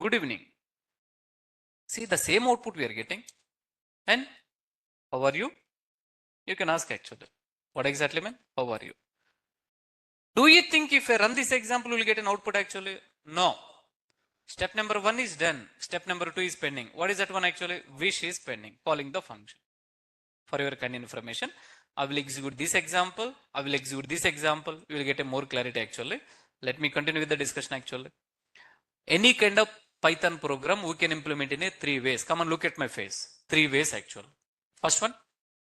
good evening. See the same output we are getting. And how are you? You can ask actually. What exactly, man? How are you? Do you think if I run this example, we will get an output actually? No. Step number 1 is done. Step number 2 is pending. What is that one actually? Wish is pending. Calling the function. For your kind information, I will execute this example. I will execute this example. You will get a more clarity actually. Let me continue with the discussion actually. Any kind of Python program we can implement in a 3 ways. Come and look at my face. 3 ways actually. First one,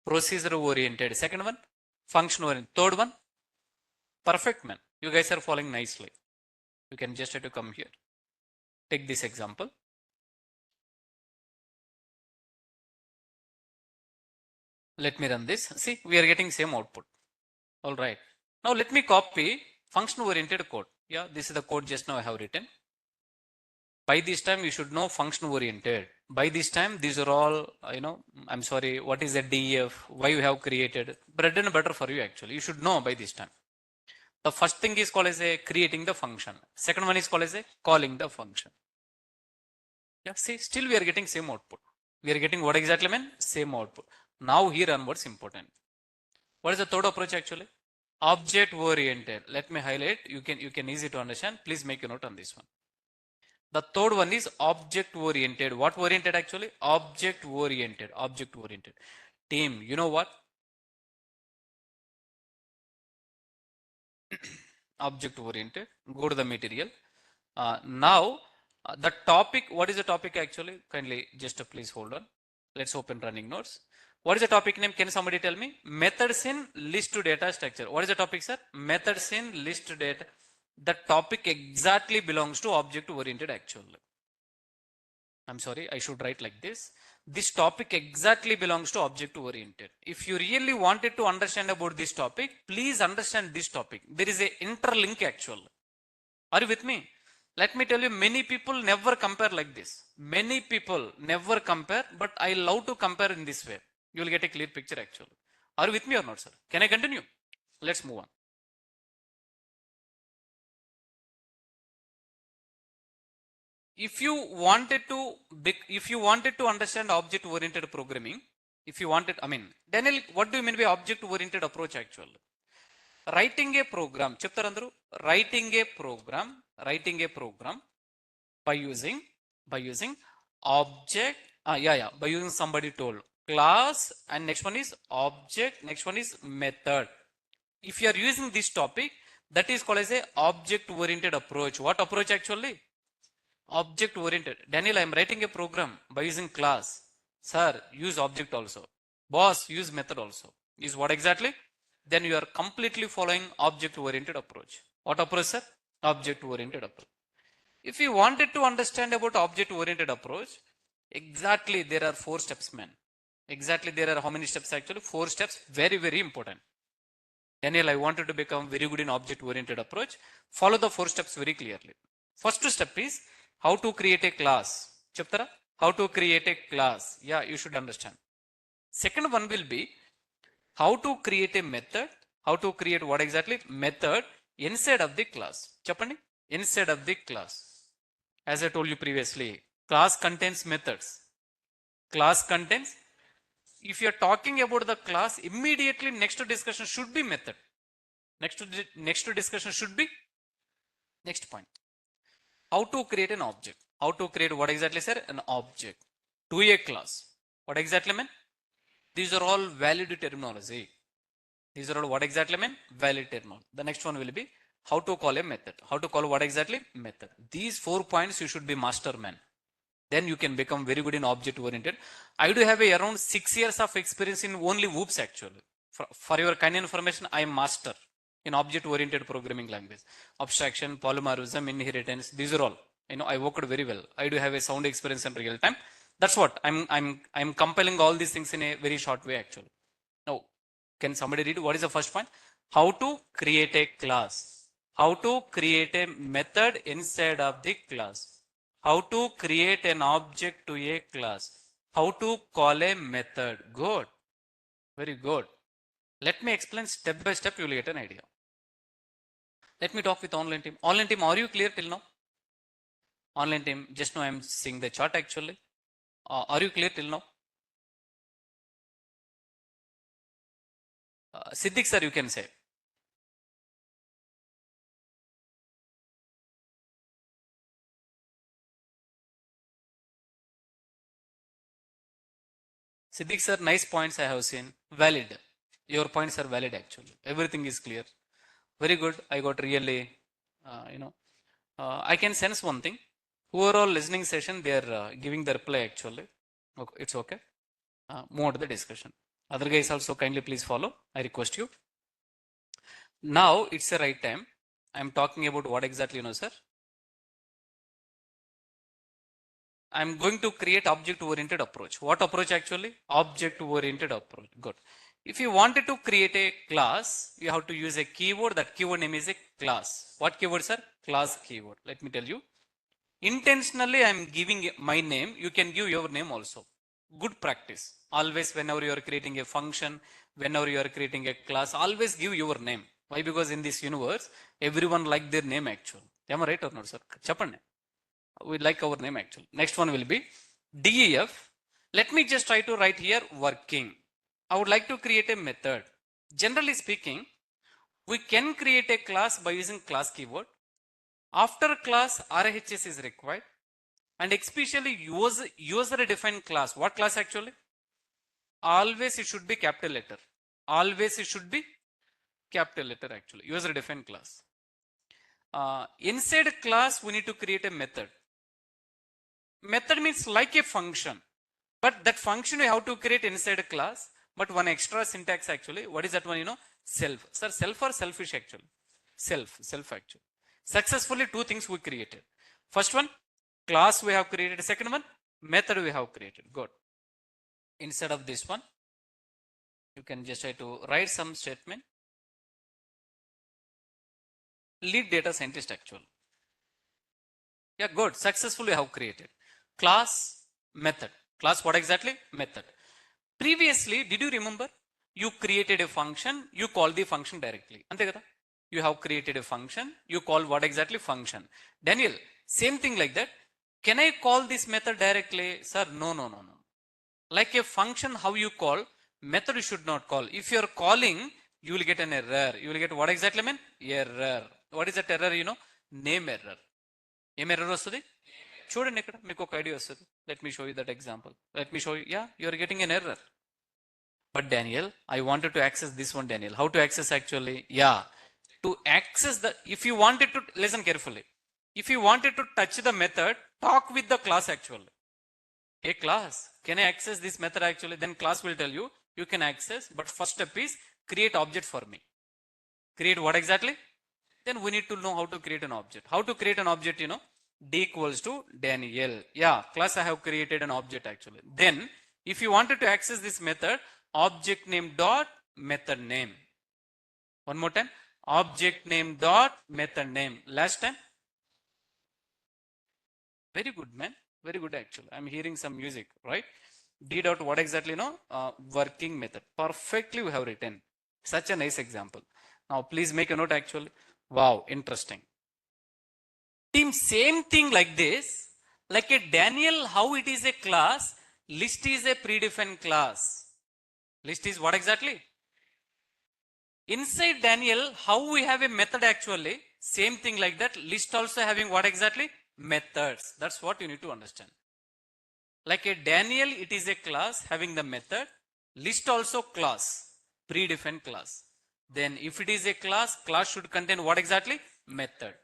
procedure oriented. Second one, function oriented. Third one, perfect, man. You guys are following nicely. You can just have to come here. Take this example. Let me run this. See, we are getting same output. All right. Now let me copy function oriented code. Yeah, this is the code just now I have written. By this time you should know function oriented. By this time these are all, I'm sorry, what is the def, why you have created. Bread and butter for you actually. You should know by this time. The first thing is called as a creating the function. Second one is called as a calling the function. Yeah, see, still we are getting same output. We are getting what exactly mean? Same output. Now here onwards important. What is the third approach actually? Object oriented. Let me highlight. You can easy to understand. Please make a note on this one. The third one is object oriented. What oriented actually? Object oriented. Object oriented. Team, you know what? Object oriented. Go to the material. Now, the topic, what is the topic actually? Kindly just please hold on. Let's open running notes. What is the topic name? Can somebody tell me? Methods in list to data structure. What is the topic, sir? Methods in list to data. The topic exactly belongs to object oriented actually. I'm sorry, I should write like this. This topic exactly belongs to object oriented. If you really wanted to understand about this topic, please understand this topic. There is a interlink actually. Are you with me? Let me tell you, many people never compare like this. Many people never compare, but I love to compare in this way. You will get a clear picture actually. Are you with me or not, sir? Can I continue? Let's move on. If you wanted to understand object oriented programming, if you wanted, I mean, Daniel, what do you mean by object oriented approach actually? Writing a program, చెప్తారందరూ writing a program by using object, by using somebody told class, and next one is object, next one is method. If you are using this topic, that is called as a object oriented approach. What approach actually? Object oriented. Daniel, I am writing a program by using class. Sir, use object also. Boss, use method also. Is what exactly? Then you are completely following object oriented approach. What approach, sir? Object oriented approach. If you wanted to understand about object oriented approach, exactly there are 4 steps, man. Exactly there are how many steps actually? 4 steps. Very, very important. Daniel, I wanted to become very good in object oriented approach. Follow the 4 steps very clearly. First step is how to create a class. Chaptara? How to create a class. Yeah, you should understand. Second one will be how to create a method. How to create what exactly? Method inside of the class. Chapani? Inside of the class. As I told you previously, class contains methods. Class contains. If you are talking about the class, immediately next to discussion should be method. Next to discussion should be. Next point. How to create an object. How to create what exactly, sir? An object to a class. What exactly mean? These are all valid terminology. These are all what exactly mean? Valid terminology. The next one will be how to call a method. How to call what exactly? Method. These 4 points you should be master, man. Then you can become very good in object oriented. I do have around 6 years of experience in only OOPS actually. For your kind information, I am master in object oriented programming language. Abstraction, polymorphism, inheritance, these are all. I worked very well. I do have a sound experience in real time. That's what I'm compiling all these things in a very short way actually. Now, can somebody read what is the first point? How to create a class. How to create a method inside of the class. How to create an object to a class. How to call a method. Good. Very good. Let me explain step by step, you will get an idea. Let me talk with online team. Online team, are you clear till now? Online team, just now I am seeing the chart actually. Are you clear till now? Siddiq sir, you can say. Siddiq sir, nice points I have seen. Valid. Your points are valid actually. Everything is clear. Very good. I got really, I can sense one thing. Overall listening session, they are giving the reply actually. Okay, it's okay. Move on to the discussion. Other guys also kindly please follow. I request you. Now it's the right time. I'm talking about what exactly, sir. I'm going to create object oriented approach. What approach actually? Object oriented approach. Good. If you wanted to create a class, you have to use a keyword. That keyword name is a class. What keyword, sir? Class keyword. Let me tell you. Intentionally, I'm giving my name. You can give your name also. Good practice. Always, whenever you are creating a function, whenever you are creating a class, always give your name. Why? Because in this universe, everyone like their name actually. Am I right or not, sir? Chapane. We like our name actually. Next one will be DEF. Let me just try to write here working. I would like to create a method. Generally speaking, we can create a class by using class keyword. After class, RHS is required. And especially user defined class. What class actually? Always it should be capital letter. Always it should be capital letter actually. User defined class. Inside class, we need to create a method. Method means like a function. But that function we have to create inside a class. But one extra syntax actually. What is that one? Self. Sir, self or selfish actually? Self actually. Successfully two things we created. First one, class we have created. Second one, method we have created. Good. Instead of this one, you can just try to write some statement. Lead data scientist actually. Yeah, good. Successfully have created. Class, method. Class what exactly? Method. Previously, did you remember? You created a function, you call the function directly. Ante kada? You have created a function, you call what exactly? Function. Daniel, same thing like that. Can I call this method directly? Sir, no. Like a function, how you call, method you should not call. If you are calling, you will get an error. You will get what exactly mean? Error. What is that error? Name error. Em error వస్తుంది చూడండి ఇక్కడ మీకు ఒక idea వస్తుంది. Let me show you that example. Let me show you. Yeah, you are getting an error. But Daniel, I wanted to access this one, Daniel. How to access actually? Yeah. To access the, if you wanted to, listen carefully. If you wanted to touch the method, talk with the class actually. Hey class, can I access this method actually? Then class will tell you, you can access, but first step is create object for me. Create what exactly? Then we need to know how to create an object. How to create an object, D equals to Daniel. Yeah, class I have created an object actually. Then if you wanted to access this method, object name dot method name. One more time, object name dot method name. Last time. Very good, man. Very good actually. I'm hearing some music, right? D dot what exactly? Working method. Perfectly we have written. Such a nice example. Now please make a note actually. Wow, interesting. Team, same thing like this. Like a Daniel, how it is a class, list is a predefined class. List is what exactly? Inside Daniel, how we have a method actually, same thing like that. List also having what exactly? Methods. That's what you need to understand. Like a Daniel, it is a class having the method. List also class, predefined class. Then if it is a class, class should contain what exactly? Method.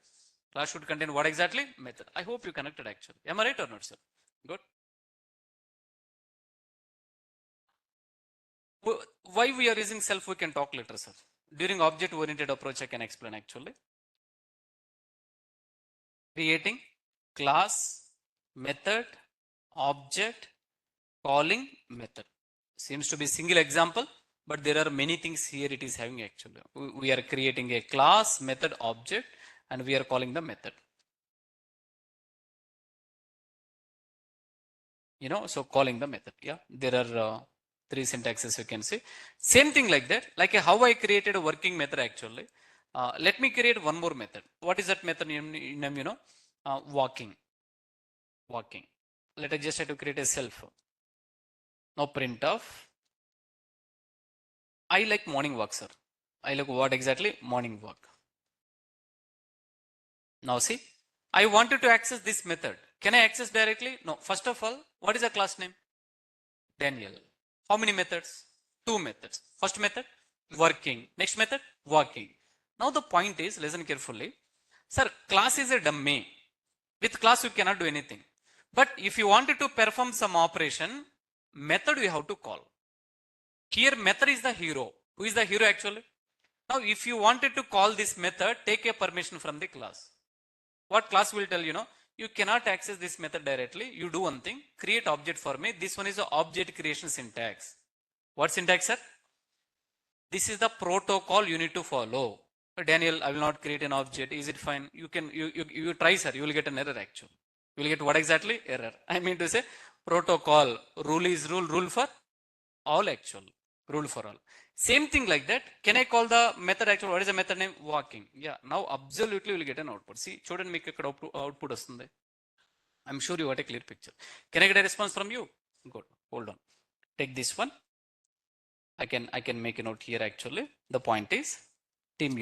Class should contain what exactly? Method. I hope you connected actually. Am I right or not, sir? Good. Why we are using self, we can talk later, sir. During object oriented approach, I can explain actually. Creating class, method, object, calling, method. Seems to be single example, but there are many things here it is having actually. We are creating a class, method, object, and we are calling the method. So calling the method. Yeah, there are three syntaxes you can see. Same thing like that, like how I created a working method actually. Let me create one more method. What is that method name? Walking. Let us just try to create a self. Now print of. I like morning walk, sir. I like what exactly? Morning walk. Now see, I wanted to access this method. Can I access directly? No. First of all, what is the class name? Daniel. How many methods? Two methods. First method, working. Next method, walking. Now the point is, listen carefully. Sir, class is a dummy. With class you cannot do anything. But if you wanted to perform some operation, method you have to call. Here method is the hero. Who is the hero actually? Now if you wanted to call this method, take a permission from the class. What class will tell you cannot access this method directly. You do one thing, create object for me. This one is the object creation syntax. What syntax, sir? This is the protocol you need to follow. Daniel, I will not create an object. Is it fine? You can, you try, sir. You will get an error actually. You will get what exactly? Error. I mean to say protocol. Rule is rule for all actually. Rule for all. Same thing like that. Can I call the method actually? What is the method name? Walking. Yeah. Now absolutely you will get an output. See, children make a output. I'm sure you got a clear picture. Can I get a response from you? Good. Hold on. Take this one. I can make a note here actually. The point is, team,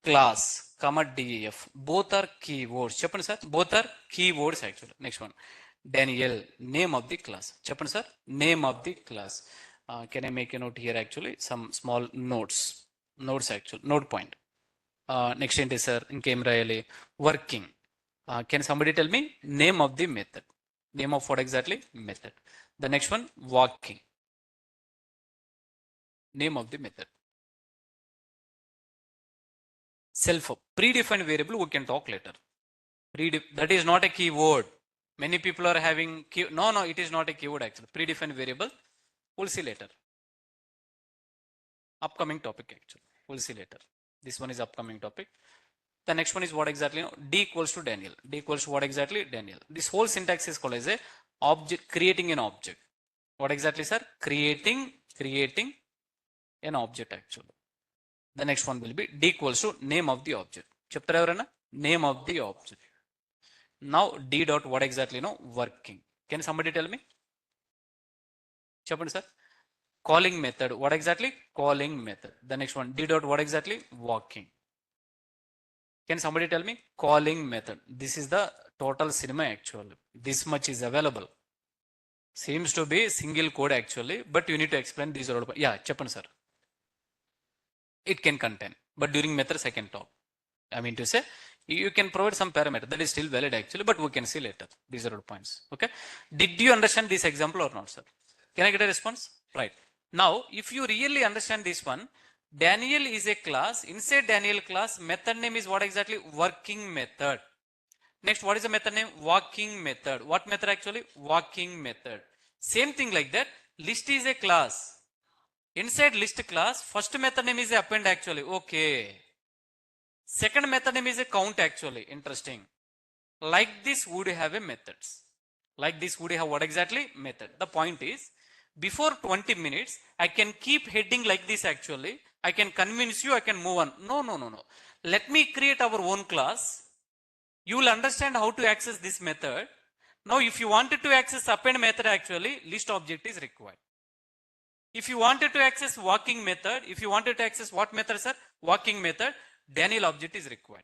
class, comma def. Both are keywords. Chappan sir. Both are keywords actually. Next one. Daniel, name of the class. Chappan sir. Name of the class. Can I make a note here actually? Some small notes. Notes actually. Note point. Next entry sir. In camera working. Can somebody tell me name of the method? Name of what exactly? Method. The next one, walking. Name of the method. Self, predefined variable, we can talk later. That is not a keyword. Many people are having, no, it is not a keyword actually. Predefined variable, we'll see later. Upcoming topic actually, we'll see later. This one is upcoming topic. The next one is what exactly? D equals to Daniel. D equals to what exactly? Daniel. This whole syntax is called as a object, creating an object. What exactly, sir? Creating an object actually. The next one will be D equals to name of the object. Chapter name of the object. Now D dot what exactly? Working. Can somebody tell me? Chapter sir. Calling method. What exactly? Calling method. The next one D dot what exactly? Walking. Can somebody tell me? Calling method. This is the total cinema actually. This much is available. Seems to be single code actually, but you need to explain these are all. Yeah, Chappan sir. It can contain, but during methods I can talk. I mean to say, you can provide some parameter that is still valid actually, but we can see later. These are all points. Okay. Did you understand this example or not, sir? Can I get a response? Right. Now, if you really understand this one, Daniel is a class. Inside Daniel class, method name is what exactly? Working method. Next, what is the method name? Walking method. What method actually? Walking method. Same thing like that. List is a class. Inside list class, first method name is a append actually. Okay. Second method name is a count actually. Interesting. Like this would have a methods. Like this would have what exactly? Method. The point is, before 20 minutes, I can keep heading like this actually. I can convince you, I can move on. No. Let me create our own class. You will understand how to access this method. Now, if you wanted to access append method actually, list object is required. If you wanted to access walking method, if you wanted to access what method, sir? Walking method, Daniel object is required.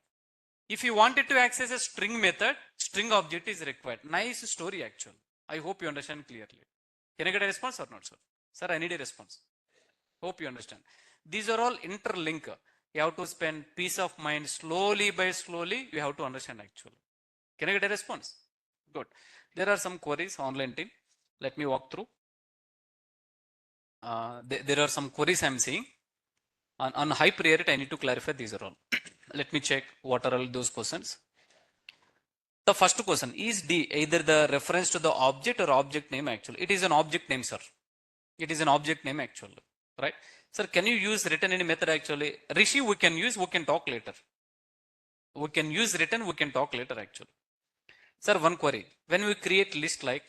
If you wanted to access a string method, string object is required. Nice story actually. I hope you understand clearly. Can I get a response or not, sir? Sir, I need a response. Hope you understand. These are all interlinked. You have to spend peace of mind slowly by slowly. You have to understand actually. Can I get a response? Good. There are some queries online team. Let me walk through. There are some queries I'm seeing. On high priority, I need to clarify these are all. Let me check what are all those questions. The first question is D either the reference to the object or object name actually. It is an object name, sir. It is an object name actually, right? Sir, can you use written any method actually? Rishi, we can use, we can talk later. We can use written, we can talk later actually. Sir, one query. When we create list like,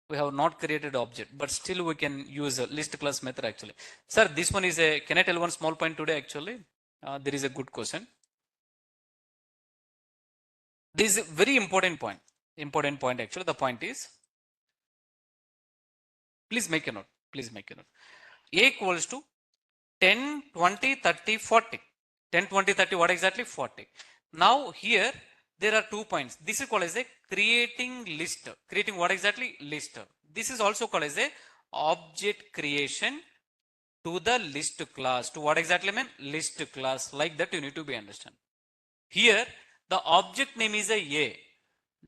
we have not created object, but still we can use a list class method actually. Sir, this one is a, can I tell one small point today actually? There is a good question. This is a very important point. Important point actually. The point is, please make a note. Please make a note. A equals to 10, 20, 30, 40. 10, 20, 30, what exactly? 40. Now here, there are 2 points. This is called as a creating list. Creating what exactly? List. This is also called as a object creation to the list class. To what exactly mean? List class. Like that you need to be understand. Here, the object name is a.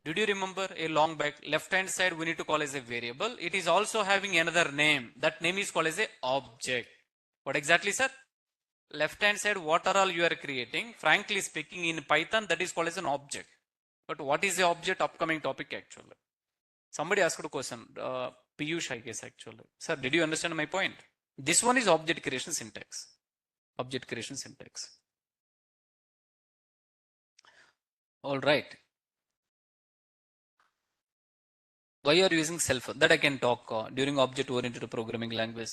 Did you remember a long back? Left hand side we need to call as a variable. It is also having another name. That name is called as a object. What exactly, sir? Left hand side, what are all you are creating? Frankly speaking, in Python, that is called as an object. But what is the object? Upcoming topic actually. Somebody asked a question. Piyush, I guess actually. Sir, did you understand my point? This one is object creation syntax. Object creation syntax. All right. Why are you using self? That I can talk during object-oriented programming language.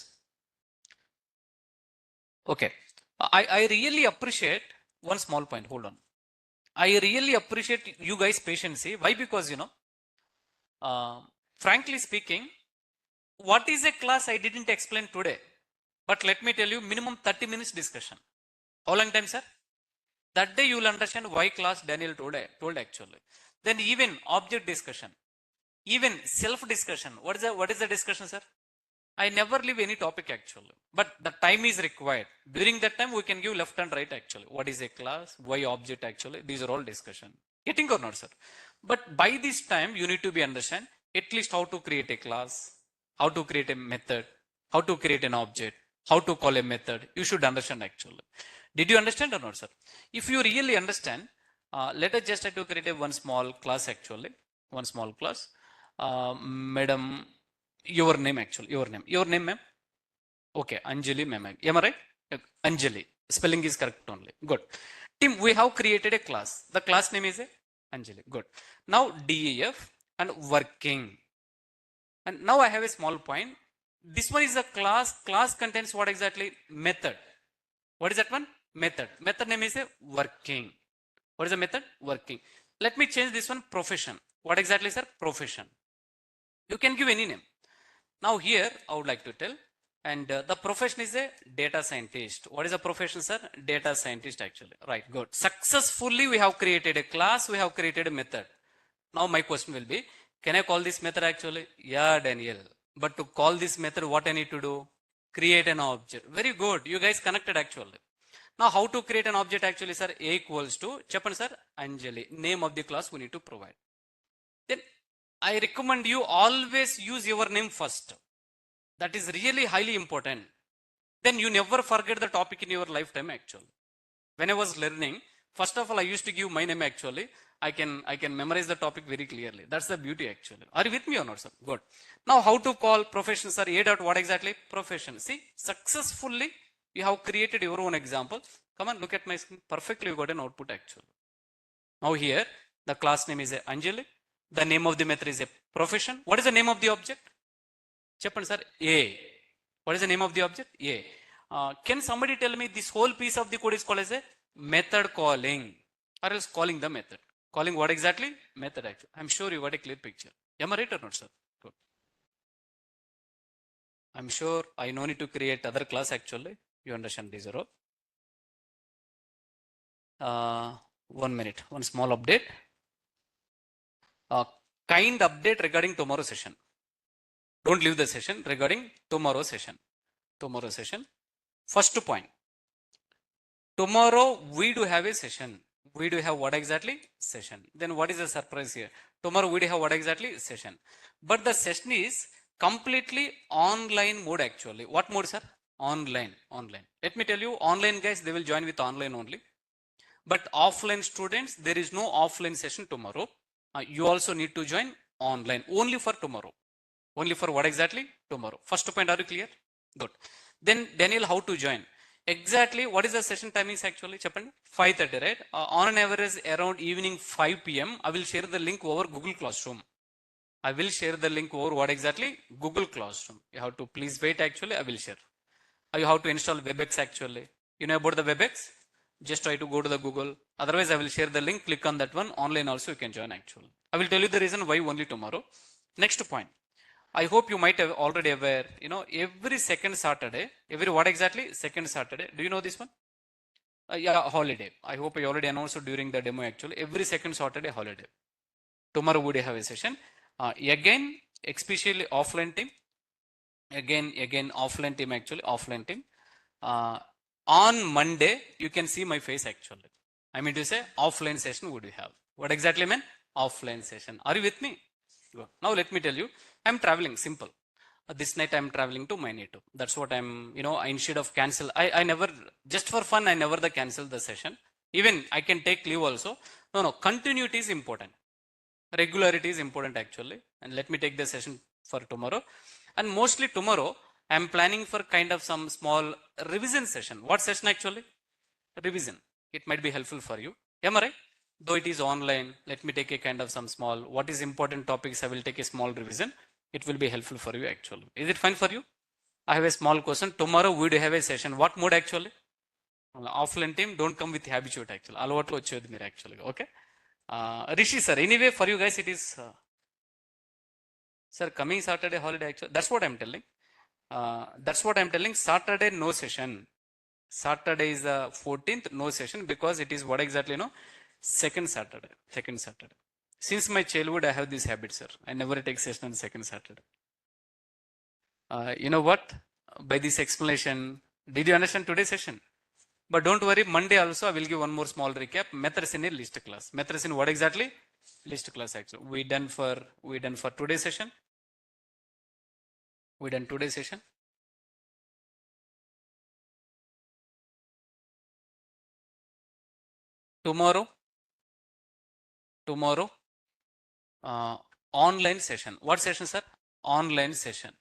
Okay. I really appreciate one small point. Hold on. I really appreciate you guys' patience. Why? Because, frankly speaking, what is a class I didn't explain today. But let me tell you, minimum 30 minutes discussion. How long time, sir? That day you will understand why class Daniel told actually. Then even object discussion, even self-discussion. What is the discussion, sir? I never leave any topic actually, but the time is required. During that time, we can give left and right actually. What is a class? Why object actually? These are all discussion. Getting or not, sir? But by this time, you need to be understand at least how to create a class, how to create a method, how to create an object, how to call a method. You should understand actually. Did you understand or not, sir? If you really understand, let us just try to create a one small class actually. One small class. Madam, your name actually, your name, ma'am. Okay, Anjali, ma'am. Am I right? Anjali. Spelling is correct only. Good. Team, we have created a class. The class name is Anjali. Good. Now DEF and working. And now I have a small point. This one is a class. Class contains what exactly? Method. What is that one? Method. Method name is a working. What is the method? Working. Let me change this one. Profession. What exactly, sir? Profession. You can give any name. Now here I would like to tell, and the profession is a data scientist. What is the profession, sir? Data scientist actually. Right, good. Successfully we have created a class, we have created a method. Now my question will be, can I call this method actually? Yeah, Daniel. But to call this method, what I need to do? Create an object. Very good. You guys connected actually. Now how to create an object actually, sir? A equals to, Chappan sir, Anjali. Name of the class we need to provide. Then I recommend you always use your name first. That is really highly important. Then you never forget the topic in your lifetime actually. When I was learning, first of all, I used to give my name actually. I can memorize the topic very clearly. That's the beauty actually. Are you with me or not, sir? Good. Now, how to call profession, sir? A dot what exactly? Profession. See, successfully you have created your own example. Come on, look at my screen. Perfectly you got an output actually. Now here, the class name is Anjali. The name of the method is a profession. What is the name of the object? Chappan sir, A. What is the name of the object? A. Can somebody tell me this whole piece of the code is called as a method calling or else calling the method? Calling what exactly? Method actually. I'm sure you got a clear picture. Am I right or not, sir? Good. I'm sure I no need to create other class actually. You understand these are all. 1 minute, one small update. Kind update regarding tomorrow session. Don't leave the session regarding tomorrow session. Tomorrow session. First point. Tomorrow we do have a session. We do have what exactly? Session. Then what is the surprise here? Tomorrow we do have what exactly? Session. But the session is completely online mode actually. What mode, sir? Online. Online. Let me tell you, online guys, they will join with online only. But offline students, there is no offline session tomorrow. You also need to join online only for tomorrow. Only for what exactly? Tomorrow. First point, are you clear? Good. Then Daniel, how to join? Exactly, what is the session timings actually, Chappan? 5:30, right? On an average, around evening 5 p.m., I will share the link over Google Classroom. I will share the link over what exactly? Google Classroom. You have to please wait actually, I will share. You have to install WebEx actually. You know about the WebEx? Just try to go to the Google. Otherwise, I will share the link. Click on that one. Online also you can join actually. I will tell you the reason why only tomorrow. Next point. I hope you might have already aware, every second Saturday, every what exactly? Second Saturday. Do you know this one? Yeah, holiday. I hope I already announced during the demo actually. Every second Saturday holiday. Tomorrow we have a session. Again, especially offline team. Again, offline team actually, offline team. On Monday, you can see my face actually. I mean to say, offline session would you have? What exactly mean? Offline session. Are you with me? Good. Now let me tell you, I'm traveling, simple. This night I'm traveling to my native. That's what I'm, instead of cancel, I never, just for fun, I never cancel the session. Even I can take leave also. No, continuity is important. Regularity is important actually. And let me take the session for tomorrow. And mostly tomorrow, I'm planning for kind of some small revision session. What session actually? Revision. It might be helpful for you. Am I right? Though it is online, let me take a kind of some small, what is important topics, I will take a small revision. It will be helpful for you actually. Is it fine for you? I have a small question. Tomorrow we do have a session. What mode actually? Offline team don't come with habituate actual అలవాట్లు వచ్చేది మీరు యాక్చువల్గా okay Rishi sir anyway for you guys it is sir coming Saturday holiday actual that's what I'm telling Saturday no session Saturday is the 14th, no session because it is what exactly no second Saturday. Since my childhood, I have this habit, sir. I never take session on second Saturday. You know what? By this explanation, did you understand today's session? But don't worry, Monday also I will give one more small recap. Methods in a list class. Methods in what exactly? List class actually. We done for today's session. We done today's session. Tomorrow, online session. What session, sir? Online session.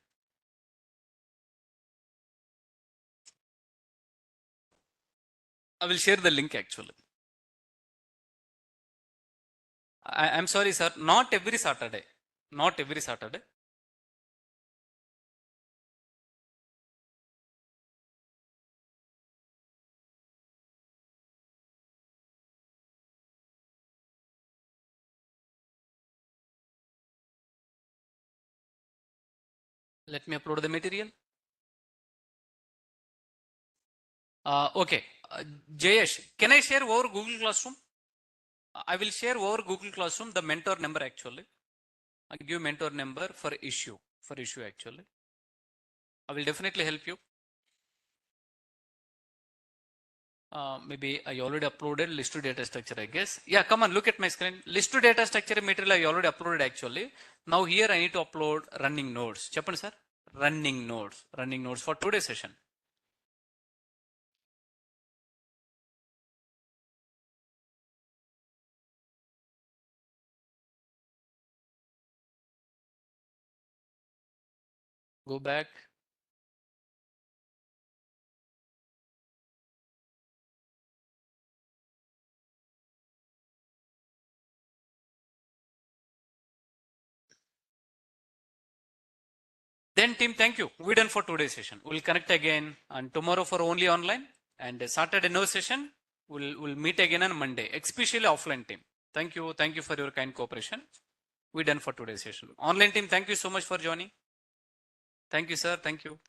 I will share the link actually. I'm sorry, sir. Not every Saturday. Let me upload the material. Okay. Jayesh, can I share over Google Classroom? I will share over Google Classroom the mentor number actually. I give mentor number for issue actually. I will definitely help you. Maybe I already uploaded list to data structure, I guess. Yeah, come on, look at my screen. List to data structure material I already uploaded actually. Now here I need to upload running nodes. Chappan sir, running nodes for today's session. Go back. Then team, thank you. We're done for today's session. We'll connect again and tomorrow for only online and Saturday no session. We'll meet again on Monday, especially offline team. Thank you for your kind cooperation. We're done for today's session. Online team, thank you so much for joining. Thank you, sir. Thank you.